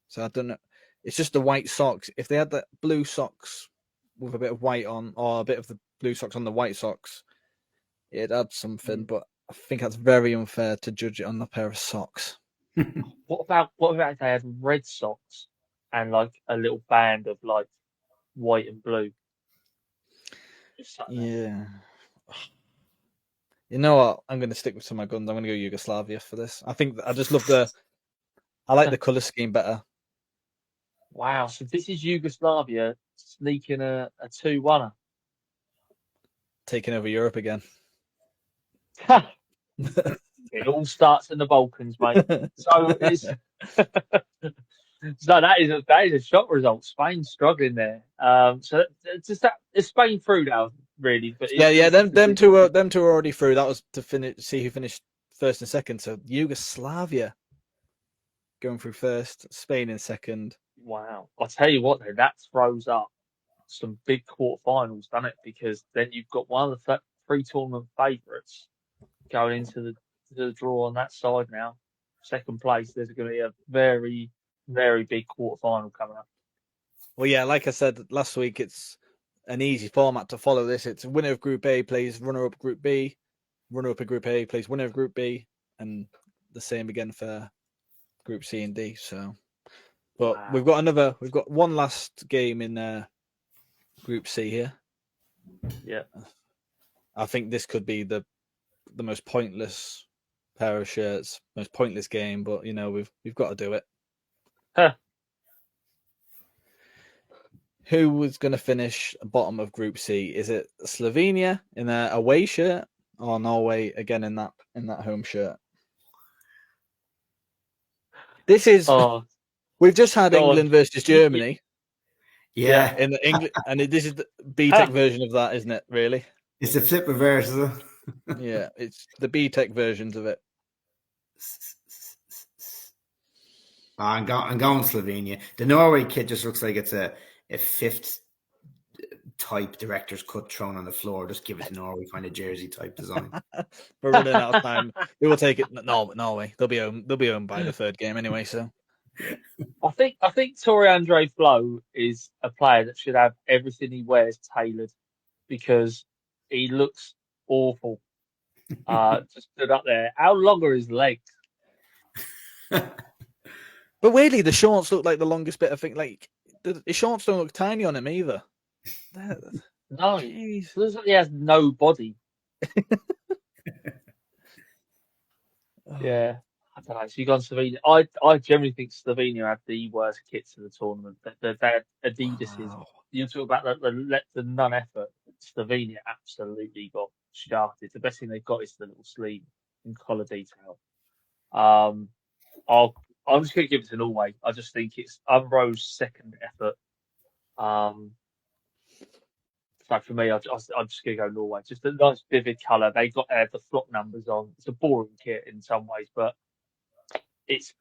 So I don't know. It's just the white socks. If they had the blue socks with a bit of white on, or a bit of the blue socks on the white socks, it'd add something. But I think that's very unfair to judge it on a pair of socks. What about if they had red socks and like a little band of like white and blue? Yeah. You know what? I'm going to stick with some of my guns. I'm going to go Yugoslavia for this. I think I just love I like the colour scheme better. Wow. So this is Yugoslavia sneaking a 2-1. Taking over Europe again. It all starts in the Balkans, mate. So it's so that is a shock result. Spain's struggling there. So it's just that is Spain through now, really. But Yeah. Them two are already through. That was to see who finished first and second. So Yugoslavia going through first, Spain in second. wow. I'll tell you what, though, that throws up some big quarterfinals, doesn't it? Because then you've got one of the three tournament favourites going into the draw on that side now. Second place, there's going to be a very, very big quarterfinal coming up. Well, yeah, like I said last week, it's an easy format to follow. This it's winner of Group A plays runner up Group B, runner up in Group A plays winner of Group B, and the same again for Group C and D. So, but Wow. we've got one last game in Group C here. Yeah. I think this could be the most pointless pair of shirts, most pointless game, but you know we've got to do it. Huh. Who was going to finish bottom of Group C? Is it Slovenia in their away shirt, or Norway again in that home shirt? This is we've just had England versus Germany. Yeah. In the England, and this is the B-Tech version of that, isn't it? Really? It's the flip reverse, is it? Yeah, it's the B-Tech versions of it. I'm going Slovenia. The Norway kit just looks like it's a fifth type director's cut thrown on the floor. Just give it to Norway kind of jersey type design. We're running out of time. We will take it. No, Norway. They'll be owned by the third game anyway. So I think Tore Andre Flo is a player that should have everything he wears tailored because he looks awful. Just stood up there. How long are his legs? But weirdly, the shorts look like the longest bit of thing. Like the shorts don't look tiny on him either. No, jeez. Looks like he has no body. Yeah, I don't know. So you gone Slovenia? I generally think Slovenia had the worst kits of the tournament. Their Adidas's. Wow. You talk about the non-effort. Slovenia absolutely got shafted. The best thing they've got is the little sleeve and collar detail. I'm just going to give it to Norway. I just think it's Umbro's second effort. So for me, I'm just going to go Norway. Just a nice vivid colour. They got the flock numbers on. It's a boring kit in some ways, but it's,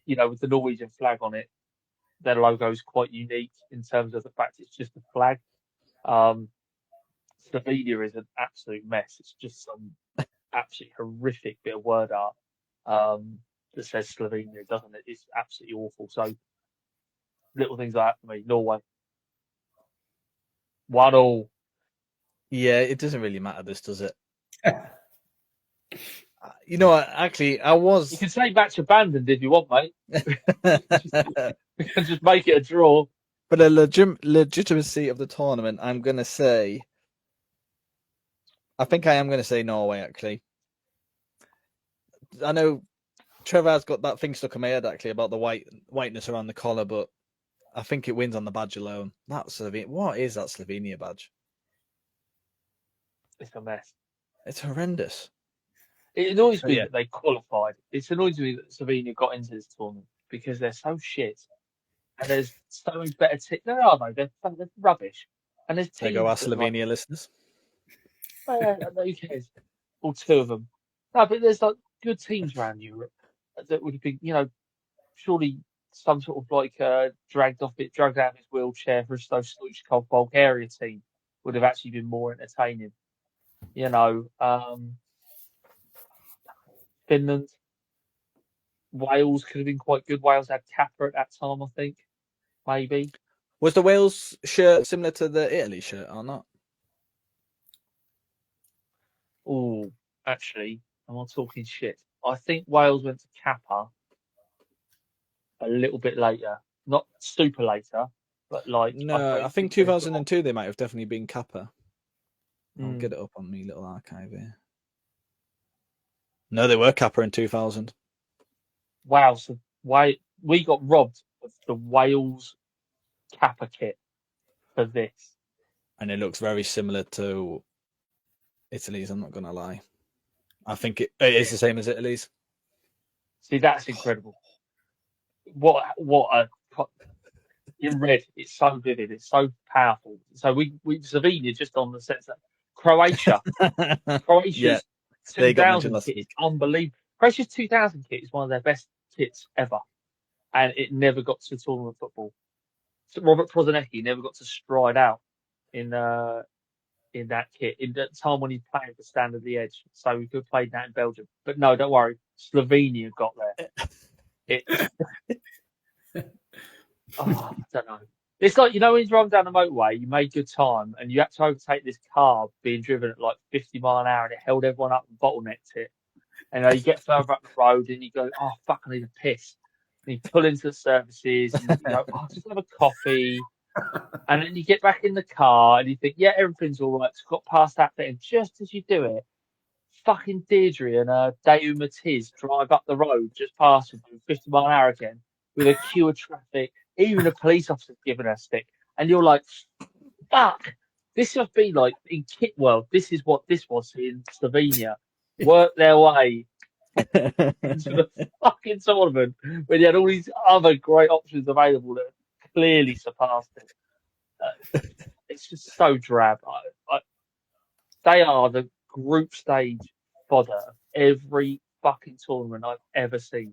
with the Norwegian flag on it, their logo is quite unique in terms of the fact it's just a flag. Slovenia is an absolute mess. It's just some absolutely horrific bit of word art that says Slovenia, doesn't it? It's absolutely awful. So little things like that for me. Norway. 1-1. Yeah, it doesn't really matter. This does it. You know what? Actually, I was. You can say match abandoned if you want, mate. We can just make it a draw. For the legitimacy of the tournament, I'm going to say. I think I am going to say Norway. Actually, I know Trev has got that thing stuck in my head actually about the whiteness around the collar, but I think it wins on the badge alone. That's Slovenia. What is that Slovenia badge? It's a mess. It's horrendous. It annoys me that they qualified. It annoys me that Slovenia got into this tournament because they're so shit. And there's so many better teams. There are, though. They're rubbish. And there's teams. There go our Slovenia listeners. Who cares? All two of them. No, but there's like good teams around Europe that would have been, surely some sort of dragged out of his wheelchair for a Stoichkov Bulgaria team would have actually been more entertaining. Finland, Wales could have been quite good. Wales had Kappa at that time, I think. Maybe. Was the Wales shirt similar to the Italy shirt or not? Oh, actually, I'm not talking shit. I think Wales went to Kappa a little bit later. Not super later, but like... No, I think 2002 they might have definitely been Kappa. I'll get it up on my little archive here. No, they were Kappa in 2000. Wow. So why we got robbed of the Wales Kappa kit for this? And it looks very similar to Italy's, I'm not going to lie. I think it is the same as Italy's. See, that's incredible. What a in red. It's so vivid. It's so powerful. So we Slovenia just on the sense that Croatia's Yeah, they got mentioned 2000 last kit is week. unbelievable. Croatia's 2000 kit is one of their best kits ever, and it never got to tournament football. So Robert Prozanecki never got to stride out in that kit in that time when he played for Stand of the Edge. So we could have played that in Belgium, but no, don't worry, Slovenia got there. It's I don't know. It's like, when you drive down the motorway, you made good time, and you had to overtake this car being driven at like 50 mile an hour, and it held everyone up and bottlenecked it. And you get further up the road, and you go, "Oh fuck, I need a piss." And you pull into the services, and you go, "Oh, just have a coffee." And then you get back in the car, and you think, "Yeah, everything's all right." It's got past that bit, and just as you do it, fucking Deirdre and Deu Matiz drive up the road just past you, 50 mile an hour again, with a queue of traffic. Even a police officer's giving her a stick, and you're like, "Fuck! This must be like in Kit World. This is what this was in Slovenia. Work their way into the fucking tournament when you had all these other great options available that clearly surpassed it. It's just so drab. They are the group stage fodder of every fucking tournament I've ever seen.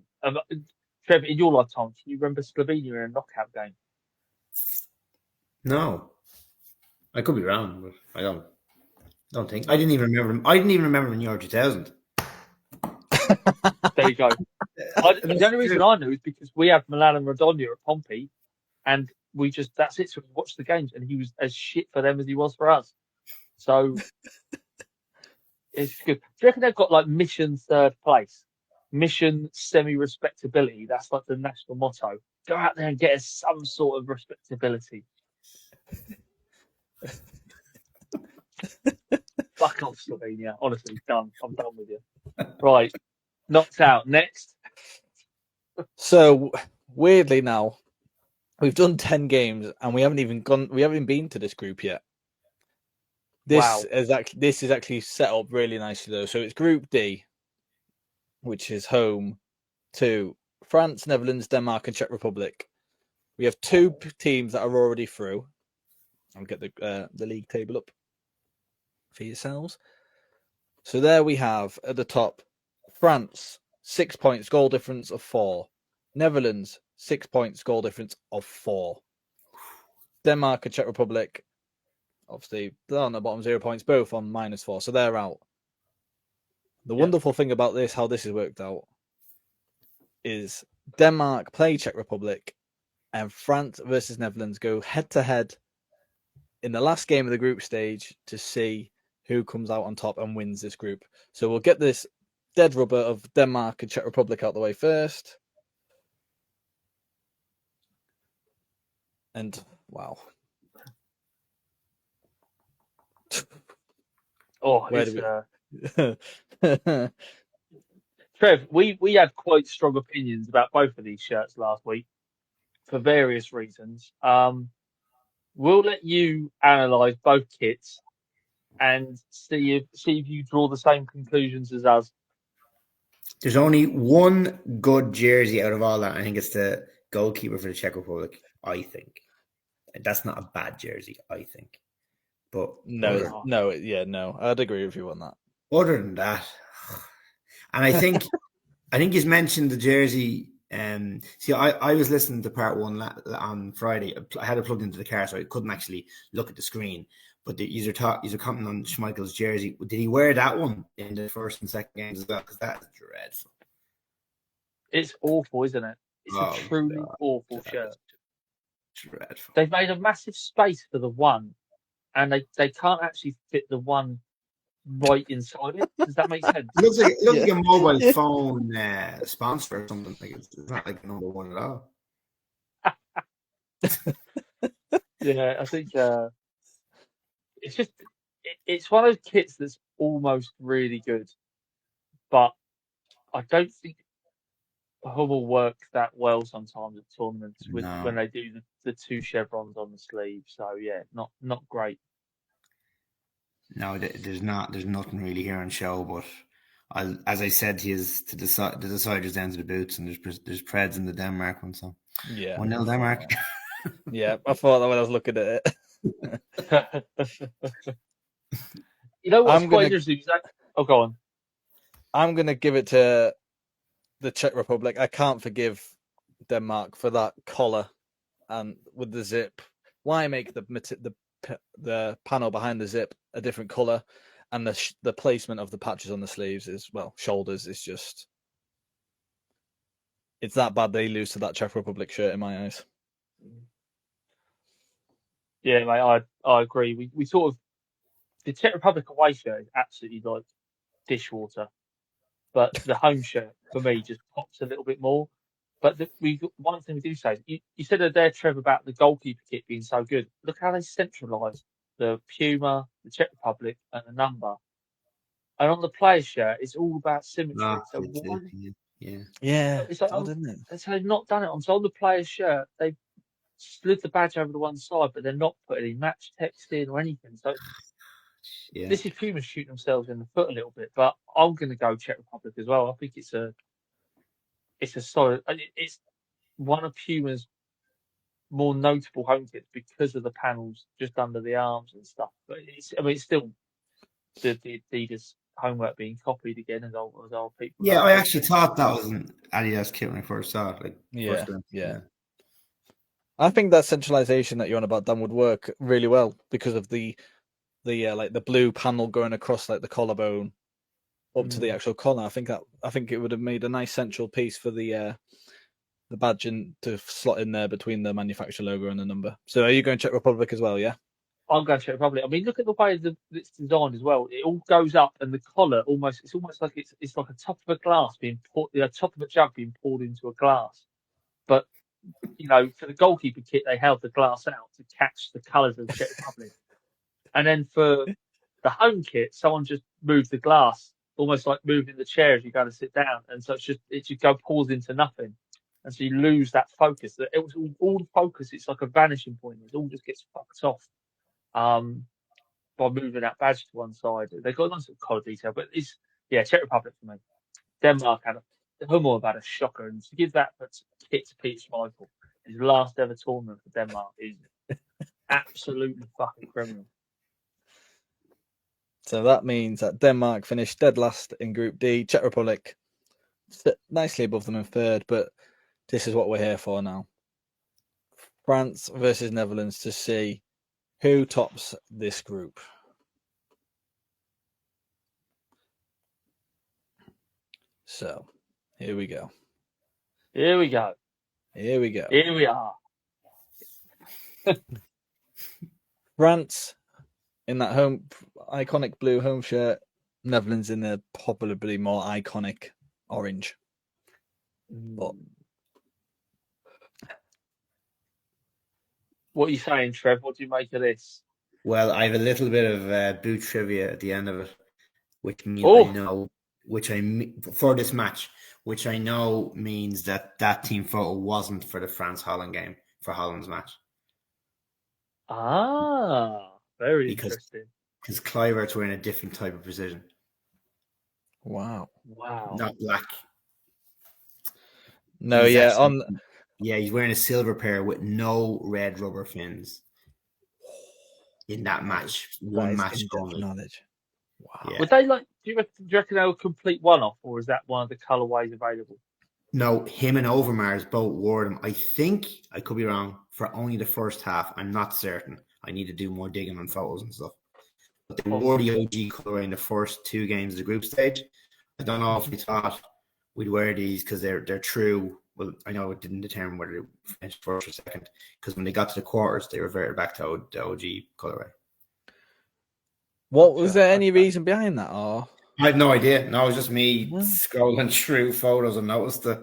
Trev, in your lifetime, can you remember Slovenia in a knockout game? No, I could be wrong, but I don't think. I didn't even remember. I didn't even remember in Euro 2000. There you go. The only reason I knew is because we have Milan and Radonja at Pompey, and that's it. So we watched the games, and he was as shit for them as he was for us. So it's good. Do you reckon they've got like mission third place? Mission semi-respectability. That's like the national motto. Go out there and get us some sort of respectability. Fuck off, Slovenia. Honestly, done. I'm done with you. Right. Knocked out. Next. So weirdly now, we've done 10 games and we haven't even been to this group yet. This is actually set up really nicely though. So it's Group D, which is home to France, Netherlands, Denmark, and Czech Republic. We have two teams that are already through. I'll get the league table up for yourselves. So there we have at the top France, 6 points, goal difference of 4. Netherlands, 6 points, goal difference of 4. Denmark and Czech Republic, obviously, they're on the bottom, 0 points, both on -4, so they're out. The wonderful thing about this, how this has worked out, is Denmark play Czech Republic and France versus Netherlands go head-to-head in the last game of the group stage to see who comes out on top and wins this group. So we'll get this dead rubber of Denmark and Czech Republic out the way first. And, wow. Oh, Where it's Trev, we had quite strong opinions about both of these shirts last week for various reasons. We'll let you analyse both kits and see if you draw the same conclusions as us. There's only one good jersey out of all that. I think it's the goalkeeper for the Czech Republic. I think that's not a bad jersey. I think, but no, I'd agree with you on that. Other than that, and I think you mentioned the jersey. See, I was listening to part one on Friday. I had it plugged into the car, so I couldn't actually look at the screen. But you're commenting on Schmeichel's jersey. Did he wear that one in the first and second games as well? Because that's dreadful. It's awful, isn't it? It's a truly awful shirt. Dreadful. They've made a massive space for the one, and they can't actually fit the one right inside it. Does that make sense? It looks like a mobile phone sponsor or something. Like it's not like number one at all. Yeah, I think it's just it's one of those kits that's almost really good, but I don't think Hummel works that well sometimes at tournaments with No. when they do the two chevrons on the sleeve. So yeah, not great. No, there's nothing really here on show. But as I said, to decide the decider's down to the boots, and there's Preds in the Denmark one. So Yeah. 1-0 Denmark. Yeah, I thought that when I was looking at it. You know what's I'm quite gonna interesting is that. Oh, go on. I'm gonna give it to the Czech Republic. I can't forgive Denmark for that collar and with the zip. Why make the panel behind the zip a different color, and the placement of the patches on the sleeves shoulders is just. It's that bad they lose to that Czech Republic shirt in my eyes. Yeah, mate, I agree. We sort of the Czech Republic away shirt is absolutely like dishwater, but the home shirt for me just pops a little bit more. But one thing we do say is you said there, Trev, about the goalkeeper kit being so good. Look how they centralised the Puma, the Czech Republic, and the number. And on the player shirt, it's all about symmetry. So why? Yeah, It's like odd, isn't it? they've not done it on. So on the player's shirt, they've slid the badge over to one side, but they're not putting any match text in or anything. So this is Puma shooting themselves in the foot a little bit. But I'm going to go Czech Republic as well. I think it's a solid. It's one of Puma's more notable home kits because of the panels just under the arms and stuff. But it's still the Adidas homework being copied again as old people. Yeah, I actually thought that was an Adidas kit when I first saw it. Yeah. I think that centralization that you're on about, Dan, would work really well because of the like the blue panel going across like the collarbone up to the actual collar. I think it would have made a nice central piece for the badge and to slot in there between the manufacturer logo and the number. So are you going Czech Republic as well? Yeah. I'm going Czech Republic. I mean, look at the way it's designed as well. It all goes up, and the collar it's almost like it's like a top of a glass being poured, the top of a jug being poured into a glass. But for the goalkeeper kit, they held the glass out to catch the colours of the Czech Republic. And then for the home kit, someone just moved the glass, almost like moving the chair as you go to sit down. And so it just pours into nothing. And so you lose that focus. It was all the focus. It's like a vanishing point. It all just gets fucked off by moving that badge to one side. They've got lots of color detail, but Czech Republic for me. Denmark Hummel had a shocker, and to give that kit to Peter Schmeichel, his last ever tournament for Denmark, is absolutely fucking criminal. So that means that Denmark finished dead last in Group D. Czech Republic sit nicely above them in third, but this is what we're here for now. France versus Netherlands to see who tops this group. So, here we go. Here we go. Here we go. Here we are. France in that iconic blue home shirt. Netherlands in the probably more iconic orange. But What are you saying, Trev? What do you make of this? Well, I have a little bit of boot trivia at the end of it, which means I know, for this match, which I know means that team photo wasn't for the France-Holland game, for Holland's match. Ah, very interesting. Because Kluivert's wearing a different type of precision. Wow. Not black. No, he's wearing a silver pair with no red rubber fins in that match. One match only. Knowledge. Wow. Yeah. Would they do you reckon they were complete one-off, or is that one of the colorways available? No, him and Overmars both wore them. I think, I could be wrong, for only the first half. I'm not certain. I need to do more digging on photos and stuff. But they wore the OG colorway in the first two games of the group stage. I don't know if we thought we'd wear these because they're true. Well, I know it didn't determine whether they finished first or second, because when they got to the quarters, they reverted back to the OG colorway. Was there any reason behind that? Or I had no idea. No, it was just me scrolling through photos and noticed it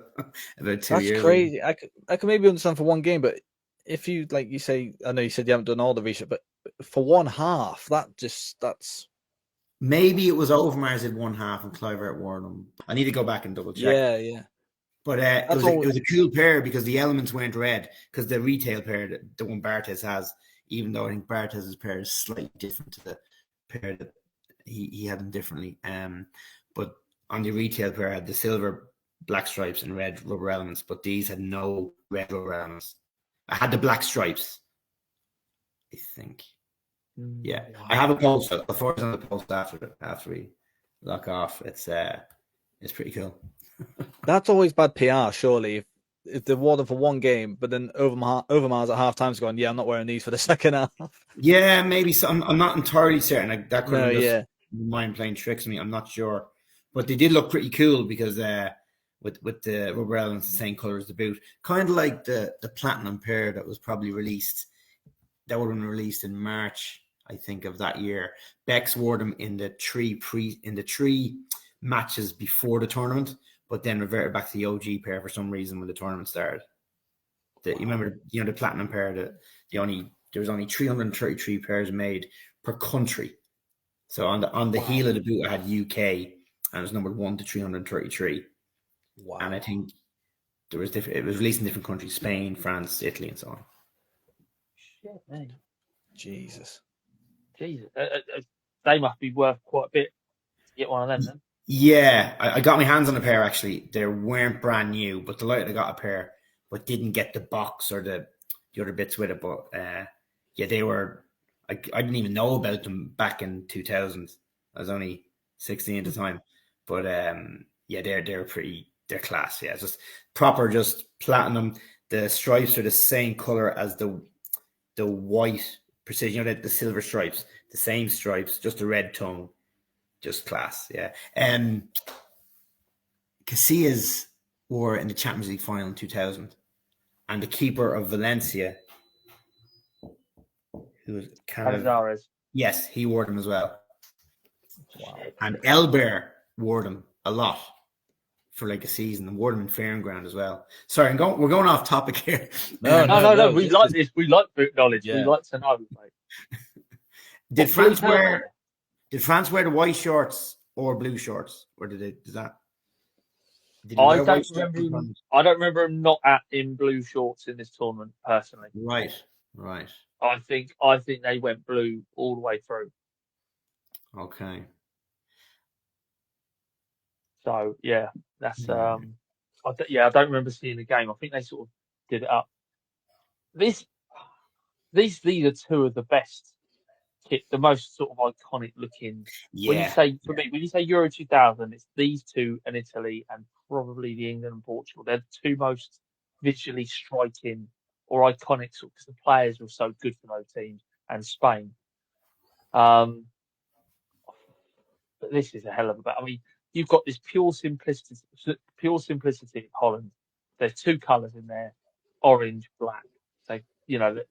about 2 years. That's crazy. Ago. I could maybe understand for one game, but if you, like you say, I know you said you haven't done all the research, but for one half. That's Maybe it was Overmars at one half and Clivert wore them. I need to go back and double check. yeah. But it was a cool pair because the elements weren't red, because the retail pair, the one Barthez has, even though I think Barthez's pair is slightly different to the pair that he had them differently. But on the retail pair, I had the silver black stripes and red rubber elements, but these had no red rubber elements. I had the black stripes, I think. Yeah, wow. I have a post. I'll forward on the post after we lock off. It's pretty cool. That's always bad PR, surely. If they wore them for one game, but then Overmars at half time's going, yeah, I'm not wearing these for the second half. Yeah, maybe so. I'm not entirely certain. That could have just mind playing tricks on me. I'm not sure, but they did look pretty cool because with the rubber elements the same color as the boot, kind of like the platinum pair that was probably released. That would have been released in March, I think, of that year. Bex wore them in the three matches before the tournament, but then reverted back to the OG pair for some reason when the tournament started. You remember, the platinum pair. There was only 333 pairs made per country. So on the heel of the boot, I had UK, and it was numbered 1 to 333. Wow! And I think it was released in different countries: Spain, France, Italy, and so on. Shit, man. Jesus. They must be worth quite a bit to get one of them then. Yeah, I got my hands on a pair actually. They weren't brand new, but delighted I got a pair, but didn't get the box or the other bits with it. But they were. I didn't even know about them back in 2000. I was only 16 at the time, but they're pretty. They're class. Yeah, just proper, just platinum. The stripes are the same color as the white precision. The silver stripes, the same stripes, just a red tongue. Just class, yeah. Casillas wore in the Champions League final in 2000, and the keeper of Valencia, who was Canizares. Yes, he wore them as well. Wow. And Elber wore them a lot for like a season, and wore them in Fair and Ground as well. Sorry, we're going off topic here. No. We like this. We like boot knowledge. Yeah. We like to know. Mate. Did France wear the white shorts or blue shorts, or did they? I don't remember them not in blue shorts in this tournament personally. Right. I think they went blue all the way through. Okay. So yeah, that's I don't remember seeing the game. I think they sort of did it up. These are two of the best kit, the most sort of iconic looking. Yeah. When you say Euro 2000, it's these two and Italy and probably the England and Portugal. They're the two most visually striking or iconic, because the players were so good for those teams, and Spain. But this is a hell of a battle. I mean, you've got this pure simplicity of Holland. There's two colours in there, orange, black. So,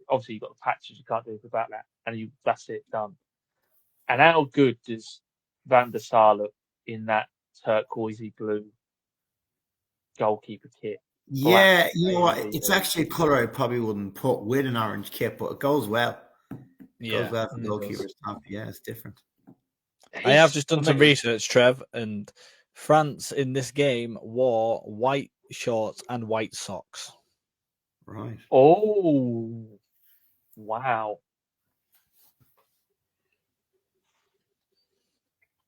obviously you've got the patches, you can't do anything about that. And that's it, done. And how good does Van der Sar look in that turquoisey blue goalkeeper kit? Yeah, you know what? It's actually a colour I probably wouldn't put with an orange kit, but it goes well. It goes well for goalkeeper's top. Yeah, it's different. I have just done some research, Trev, and France in this game wore white shorts and white socks. Right. Oh, wow.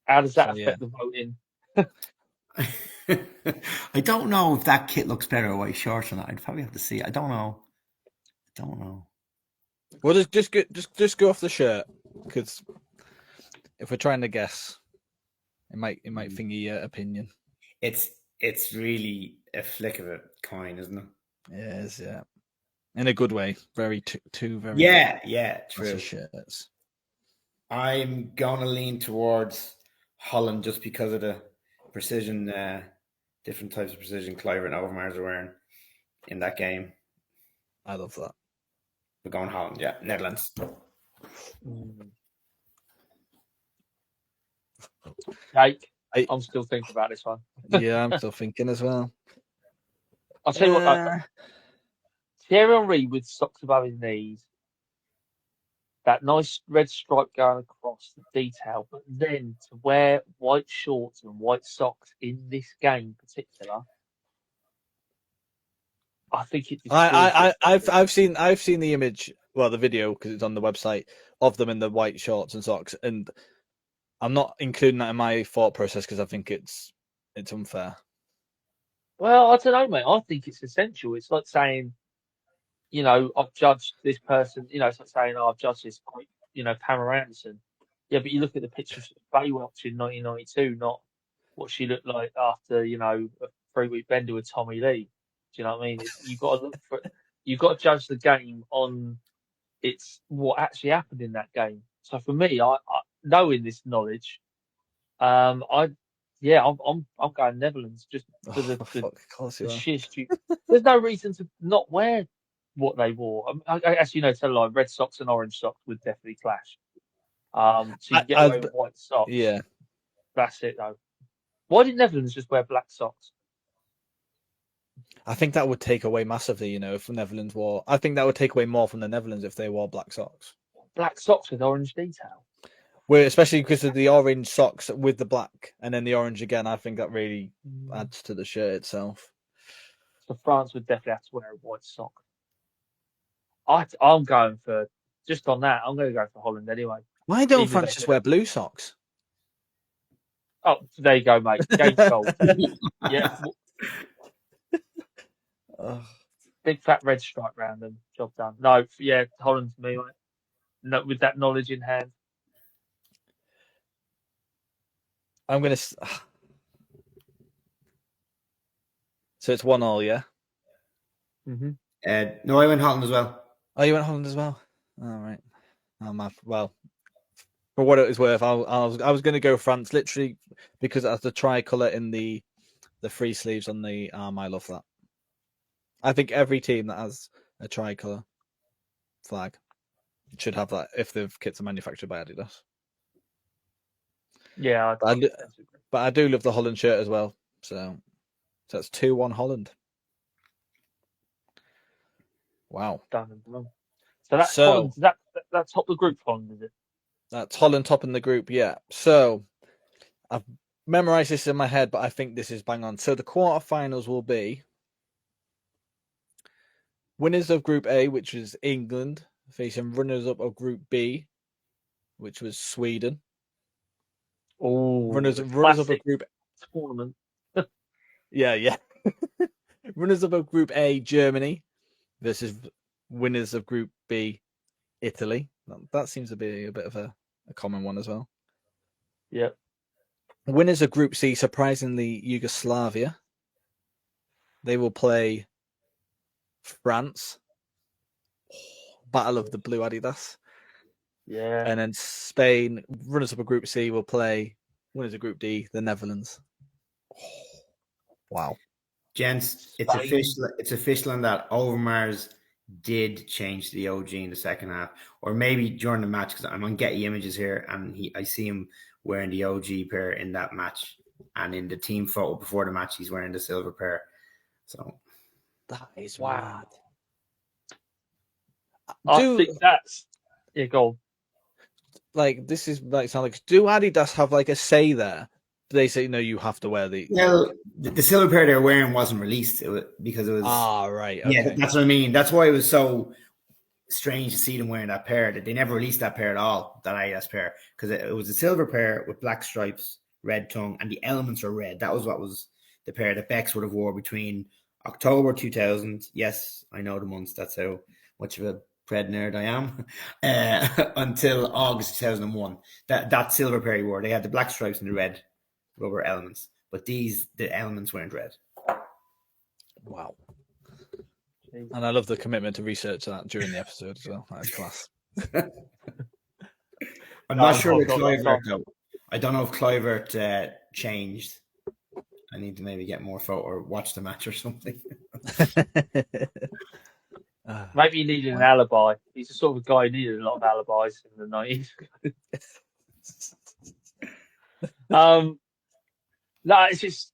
How does that affect the voting? I don't know if that kit looks better white shorts or not. I'd probably have to see. I don't know. Well, just go off the shirt, because if we're trying to guess, it might thingy your opinion. It's really a flick of a coin, isn't it? It is, yeah. In a good way. Very two very true shirts. I'm gonna lean towards Holland just because of the precision, different types of precision Cliver and Overmars are wearing in that game. I love that. We're going Holland, yeah. Netherlands. Jake, I'm still thinking about this one. Yeah, I'm still thinking as well. I'll tell you what. Thierry Henry with socks above his knees that nice red stripe going across the detail, but then to wear white shorts and white socks in this game in particular, I think it distorts I've seen the image, well, the video because it's on the website of them in the white shorts and socks, and I'm not including that in my thought process because I think it's unfair. Well, I don't know, mate. I think it's essential. It's like saying, I've judged this person. It's like saying, I've judged this, Pamela Anderson. Yeah, but you look at the pictures of Baywatch in 1992, not what she looked like after, a 3-week bender with Tommy Lee. Do you know what I mean? You've got to look for, you've got to judge the game on what actually happened in that game. So for me, I knowing this knowledge, I'm going Netherlands just for the sheer stupid. There's no reason to not wear what they wore. As you know, tell a lie, red socks and orange socks would definitely clash. So you can get away with white socks. Yeah, that's it though. Why did Netherlands just wear black socks? I think that would take away massively. If the Netherlands wore, I think that would take away more from the Netherlands if they wore black socks. Black socks with orange detail. Well, especially because of the orange socks with the black and then the orange again. I think that really adds to the shirt itself. So France would definitely have to wear a white sock. I'm going for, just on that, I'm going to go for Holland anyway. Why don't France just wear blue socks? Oh, there you go, mate. Game solved. Yeah. Big fat red stripe round them. Job done. No, yeah, Holland for me, mate. No, with that knowledge in hand. I'm going to... So it's 1-1, yeah? Mm-hmm. No, I went Holland as well. Oh, you went Holland as well? All right. Well, for what it was worth, I was going to go France literally because it has the tricolour in the free sleeves on the arm. I love that. I think every team that has a tricolour flag should have that if the kits are manufactured by Adidas. Yeah, but I do love the Holland shirt as well. So that's 2-1 Holland. Wow. Done and done. So that's Holland. That's top of the group, Holland, is it? That's Holland top in the group, yeah. So I've memorized this in my head, but I think this is bang on. So the quarterfinals will be winners of Group A, which is England, facing runners-up of Group B, which was Sweden. Oh, runners up of Group tournament. yeah. Runners up of Group A, Germany, versus winners of Group B, Italy. That seems to be a bit of a common one as well. Yep. Winners of Group C, surprisingly, Yugoslavia. They will play France. Battle of the Blue Adidas. Yeah. And then Spain, runners up of Group C, will play winners of Group D, the Netherlands. Wow. Gents, it's official in that Overmars did change the OG in the second half, or maybe during the match, because I'm on Getty Images here, and I see him wearing the OG pair in that match, and in the team photo before the match, he's wearing the silver pair. So that is wow. Mad. I think that's go on. Like this is like sound like do Adidas have like a say there? Do they say no? You have to wear the. Well, the silver pair they're wearing wasn't released because it was. Right. Okay. Yeah, that's what I mean. That's why it was so strange to see them wearing that pair. That they never released that pair at all. That Adidas pair, because it was a silver pair with black stripes, red tongue, and the elements are red. That was what was the pair that Bex would have wore between October 2000. Yes, I know the months. That's how much of a Pred nerd I am. Until August 2001. That silver pair he wore. They had the black stripes and the red rubber elements, but the elements weren't red. Wow. And I love the commitment to research that during the episode as well. That's class. I'm not sure with Kluivert though. I don't know if Kluivert changed. I need to maybe get more photo or watch the match or something. Maybe he needed an alibi. He's the sort of guy who needed a lot of alibis in the 90s. No, it's just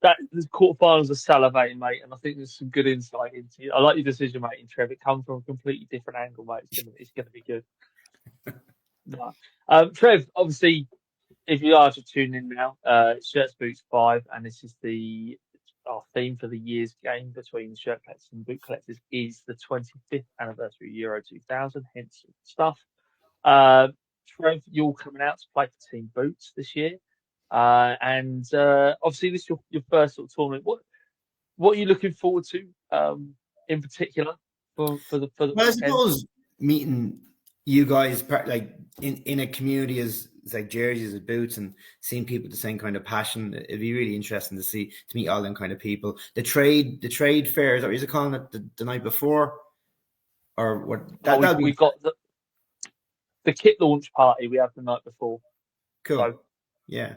that the quarterfinals are salivating, mate, and I think there's some good insight into it. I like your decision making, Trev. It comes from a completely different angle, mate. It's going to be good. No. Trev, obviously, if you are just tuning in now, Shirts Boots 5, and this is our theme for the year's game between shirt collectors and boot collectors is the 25th anniversary Euro 2000, hence all the stuff. Trev, you're coming out to play for Team Boots this year, and obviously this is your first sort of tournament. What are you looking forward to in particular for the Well, I weekend? suppose meeting you guys like in a community as like jerseys and boots and seeing people with the same kind of passion, it'd be really interesting to meet all them kind of people. The trade fair, is that what you're calling it, the night before, or what? That'll be We've got the kit launch party we had the night before. cool. So, yeah,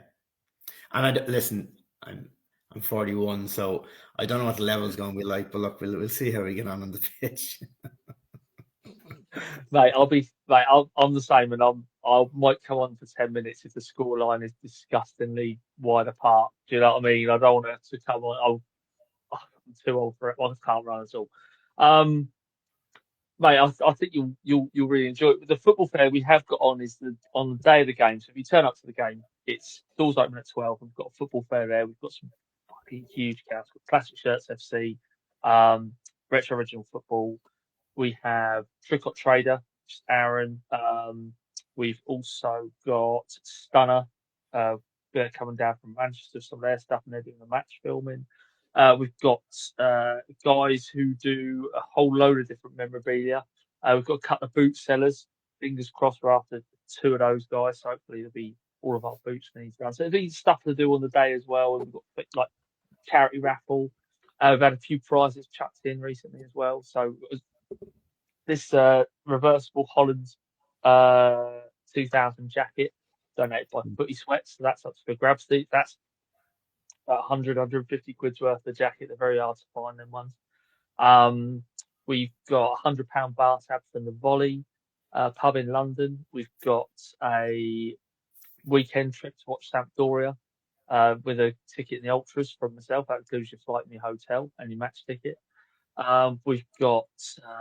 and listen, I'm 41, so I don't know what the level's going to be like, but look, we'll see how we get on the pitch. mate, I'm the same, and I might come on for 10 minutes if the scoreline is disgustingly wide apart. Do you know what I mean? I don't want to come on. I'm too old for it. I can't run at all. Mate, I think you'll really enjoy it. The football fair we have got on is on the day of the game. So if you turn up to the game, it's doors open at 12. We've got a football fair there. We've got some fucking huge counts. We've got Classic Shirts FC, Retro Original Football. We have Trick or Trader, just Aaron. We've also got Stunner, they're coming down from Manchester, some of their stuff, and they're doing the match filming. We've got guys who do a whole load of different memorabilia. We've got a couple of boot sellers. Fingers crossed we're after 2 of those guys. So hopefully there'll be all of our boots needs around. So there'll be stuff to do on the day as well. We've got like charity raffle. We've had a few prizes chucked in recently as well. So this reversible Holland 2000 jacket donated by Footy Sweats. So that's up for grabs. That's about 100, 150 quid's worth of jacket. They're very hard to find, them ones. We've got a £100 bar tab from the Volley pub in London. We've got a weekend trip to watch Sampdoria with a ticket in the Ultras from myself. That includes your flight and your hotel and your match ticket. We've got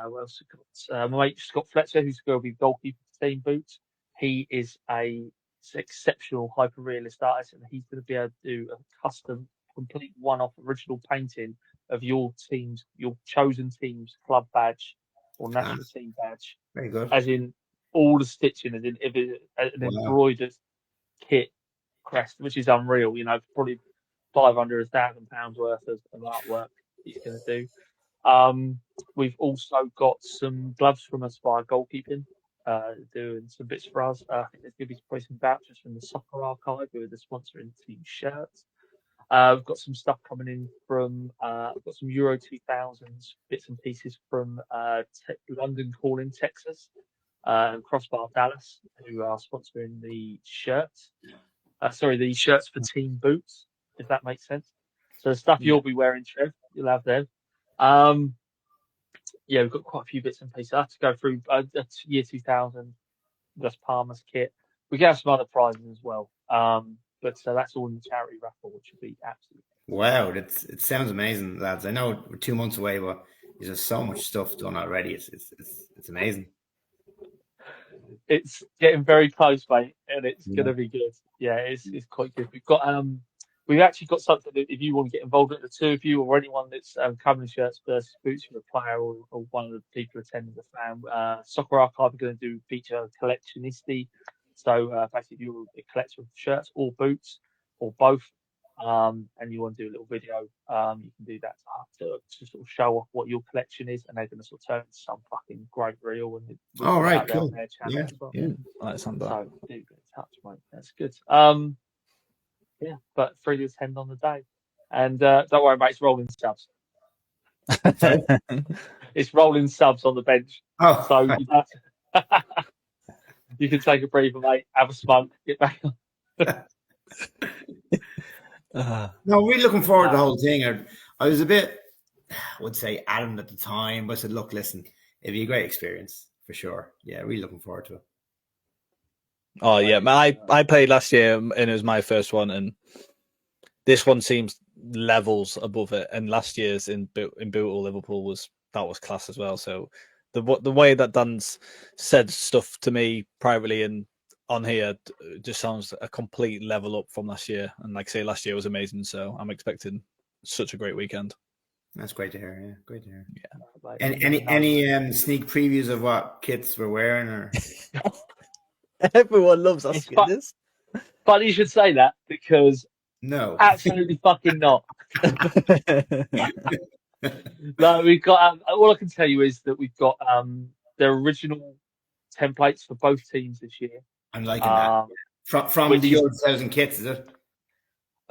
what else? We've got my mate Scott Fletcher, who's going to be goalkeeper for Team Boots. He is a exceptional hyper realist artist, and he's going to be able to do a custom, complete one-off original painting of your chosen team's club badge or national team badge. Very good. As in all the stitching, as in an embroidered kit crest, which is unreal. You know, probably £500,000 worth of artwork he's going to do. We've also got some gloves from Aspire Goalkeeping, doing some bits for us. I think there's going to be probably some vouchers from the Soccer Archive, who are the sponsoring team shirts. We've got some stuff coming in from, we've got some Euro 2000s bits and pieces from London Calling, Texas, and Crossbar Dallas, who are sponsoring the shirts. The shirts for Team Boots, if that makes sense. So the stuff you'll be wearing, Trev, you'll have them. Yeah, we've got quite a few bits and pieces. I have to go through year 2000, West Palmer's kit. We can have some other prizes as well. But that's all in the charity raffle, which would be absolutely. Wow, it sounds amazing, lads. I know we're 2 months away, but there's just so much stuff done already. It's amazing. It's getting very close, mate, and it's gonna be good. Yeah, it's quite good. We've actually got something that if you want to get involved with, the two of you or anyone that's covering shirts versus boots, for a player or one of the people attending the fan, Soccer Archive are going to do feature collectionisti. So basically, if you're a collector of shirts or boots or both, and you want to do a little video, you can do that to sort of show off what your collection is, and they're going to sort of turn into some fucking great reel and right, cool. on their channel as well. Yeah, I like some of that. So do get in touch, mate. That's good. Yeah, but free to attend on the day. And don't worry, mate, it's rolling subs. It's rolling subs on the bench. Oh, so you can take a breather, mate, have a smoke, get back on. No, we're looking forward to the whole thing. I was a bit, I would say, adamant at the time, but I said, look, listen, it'd be a great experience for sure. Yeah, really looking forward to it. Oh yeah, I played last year and it was my first one, and this one seems levels above it. And last year's in Bootle Liverpool was class as well. So the way that Dan's said stuff to me privately and on here just sounds a complete level up from last year. And like I say, last year was amazing, so I'm expecting such a great weekend. That's great to hear. Yeah, great to hear. Yeah. And any sneak previews of what kits we're wearing, or everyone loves asking this. But you should say that because no, absolutely fucking not. No, we've got. All I can tell you is that we've got their original templates for both teams this year. I'm liking that. From the Euro 2000 kits, is it?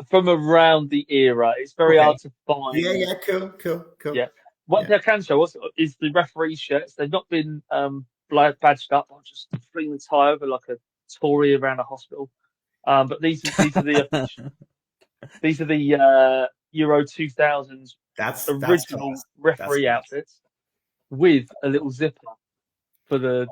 From around the era, it's very hard to find. Yeah, cool. Yeah, what I can show us is the referee shirts. They've not been badged up. I'll just fling the tie over like a Tory around a hospital. But these are the these are the Euro 2000s original referee outfits with a little zipper for the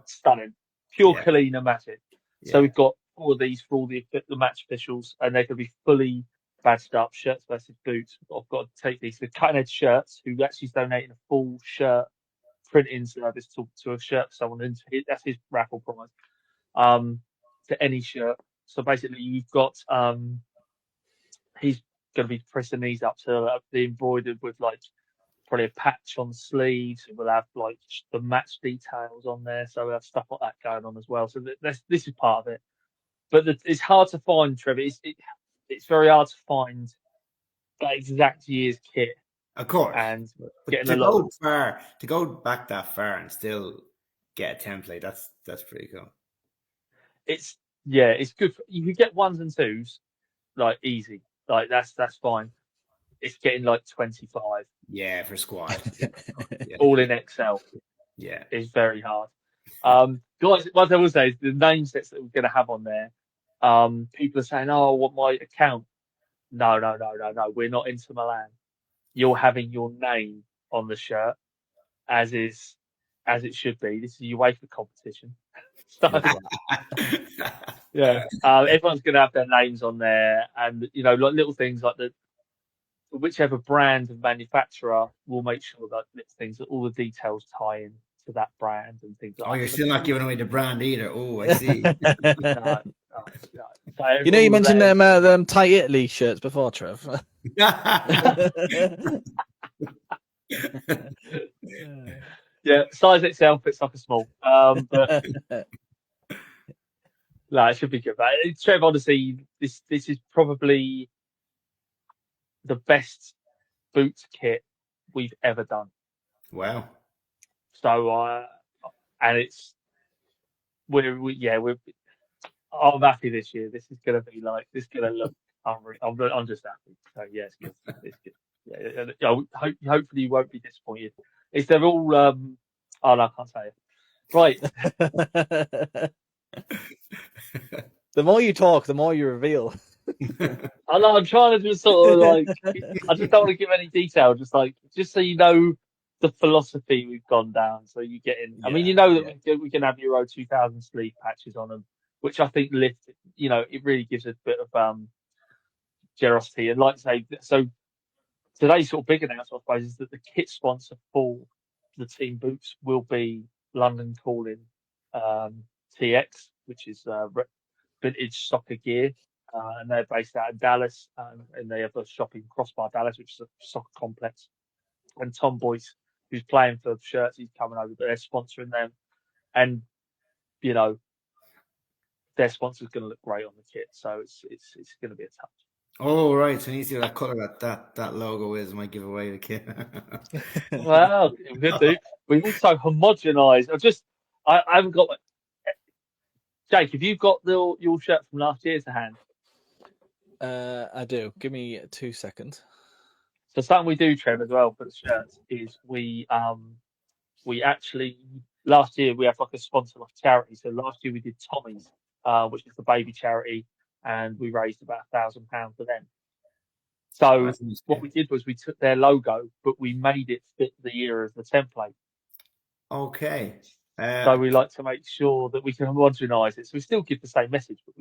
stunning, pure Kalina Matic. So we've got all of these for all the match officials, and they can be fully badged up, shirts versus boots. I've got to take these. The cutting edge shirts, who actually donating a full shirt printing service to a shirt for someone, and that's his raffle prize. To any shirt. So basically, you've got he's going to be pressing these up to be embroidered with like probably a patch on the sleeves. We'll have like the match details on there, so we'll have stuff like that going on as well. So this is part of it, but it's hard to find, Trev. It's very hard to find that exact year's kit. Of course, and getting to go back that far and still get a template. That's pretty cool. It's good. You could get ones and twos like easy, like that's fine. It's getting like 25. Yeah, for squad. All in Excel. Yeah, it's very hard. Guys, what I will say is the name sets that we're going to have on there. People are saying, "Oh, I want my account." No. We're not Inter Milan. You're having your name on the shirt, as it should be. This is a UEFA competition. So, yeah, everyone's going to have their names on there, and like little things like whichever brand and manufacturer will make sure that things that all the details tie in to that brand and things like that. Oh, you're still not giving away the brand either. Oh, I see. No. So you mentioned them Thai Italy shirts before, Trev. Yeah, size itself fits like a small. But no, it should be good. But Trev, honestly, this is probably the best boots kit we've ever done. Wow. So, and I'm happy this year. This is going to be look. I'm just happy. So yeah, it's good. It's good. Yeah, hopefully you won't be disappointed. They're all. Oh no, I can't say it. Right. The more you talk, the more you reveal. I know. I'm trying to just sort of like. I just don't want to give any detail. Just so you know the philosophy we've gone down. So you get in. I mean, that we can have Euro 2000 sleeve patches on them, which I think lift. It really gives a bit of generosity. And like I say, so today's sort of big announcement, I suppose, is that the kit sponsor for the team boots will be London Calling TX, which is vintage soccer gear. And they're based out in Dallas, and they have a shop in Crossbar Dallas, which is a soccer complex. And Tom Boyce, who's playing for shirts, he's coming over, but they're sponsoring them. And, their sponsor's going to look great on the kit. So it's going to be a touch. Oh, right. So you need to see what colour that logo is. Might give away the kit. Well, good do. We've also homogenised. I haven't got... Jake, have you got your shirt from last year to hand? I do. Give me 2 seconds. So something we do, Trev, as well for the shirts is we actually last year we have like a sponsor like charity. So last year we did Tommy's, which is the baby charity, and we raised about £1,000 for them. So what we did was we took their logo, but we made it fit the era of the template. Okay. So we like to make sure that we can homogenise it. So we still give the same message, but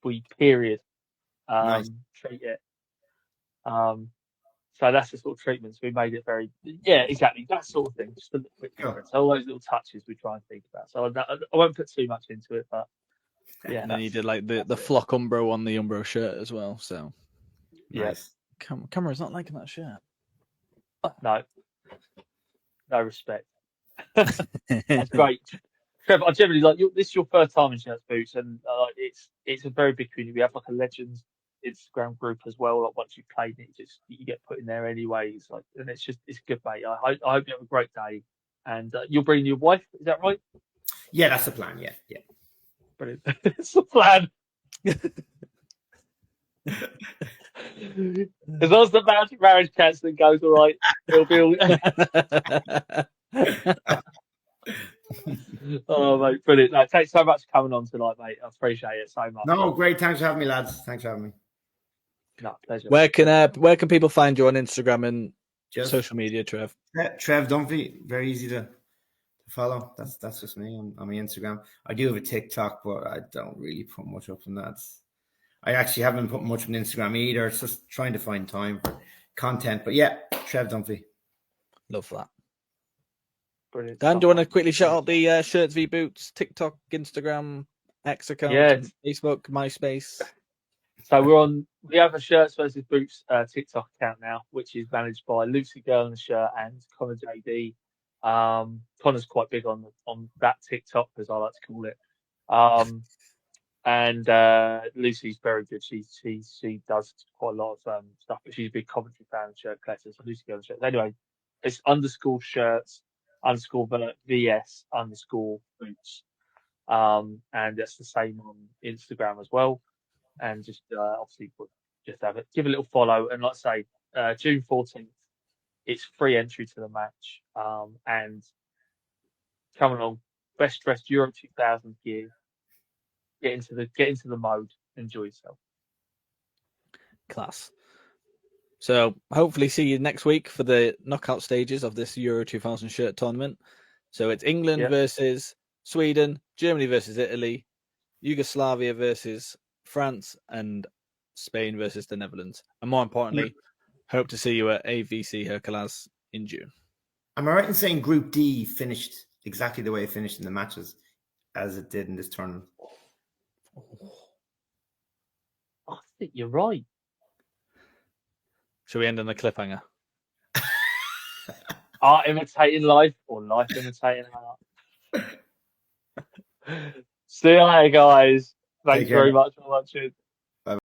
we period treat it. So that's the sort of treatments we made it very, exactly that sort of thing. Just a little bit different. So all those little touches we try and think about. So I won't put too much into it, but yeah. And then you did like the flock Umbro on the Umbro shirt as well. So nice. Camera's not liking that shirt. No respect. That's great. Trev, I generally like this is your first time in Shirts Boots, and it's a very big community. We have like a Legends Instagram group as well. Like once you've played it, you get put in there anyways. Like, and it's good, mate. I hope you have a great day, and you'll bring your wife. Is that right? Yeah, that's the plan. Yeah. Brilliant. It's the plan. As long as the marriage counselling goes all right, it'll be all. Oh, mate, brilliant. No, thanks so much for coming on tonight, mate. I appreciate it so much. No, great. Thanks for having me, lads. Thanks for having me. No, pleasure. Where can people find you on Instagram and social media, Trev? Trev Dunphy, very easy to follow. That's just me on my Instagram. I do have a TikTok, but I don't really put much up on that. I actually haven't put much on Instagram either. It's just trying to find time for content. But yeah, Trev Dunphy. Love that. Brilliant. Dan, do you want to quickly shout out the Shirts v Boots TikTok, Instagram, X account, Facebook, MySpace? So we have a Shirts versus Boots TikTok account now, which is managed by Lucy Girl in the Shirt and Connor JD. Connor's quite big on that TikTok, as I like to call it. And Lucy's very good. She does quite a lot of stuff, but she's a big commentary fan of Shirt collector. So Lucy Girl in the Shirt. Anyway, it's _shirts _VS_boots. And that's the same on Instagram as well. And just obviously just give a little follow. And like I say, June 14th, it's free entry to the match. And coming on, best dressed Euro 2000 gear. Get into the mode. Enjoy yourself. Class. So hopefully see you next week for the knockout stages of this Euro 2000 shirt tournament. So it's England versus Sweden, Germany versus Italy, Yugoslavia versus France, and Spain versus the Netherlands. And more importantly, hope to see you at AVC Hercules in June. Am I right in saying Group D finished exactly the way it finished in the matches as it did in this tournament? I think you're right. Shall we end on a cliffhanger? Art imitating life or life imitating art? See you later, guys. Thanks very much for watching.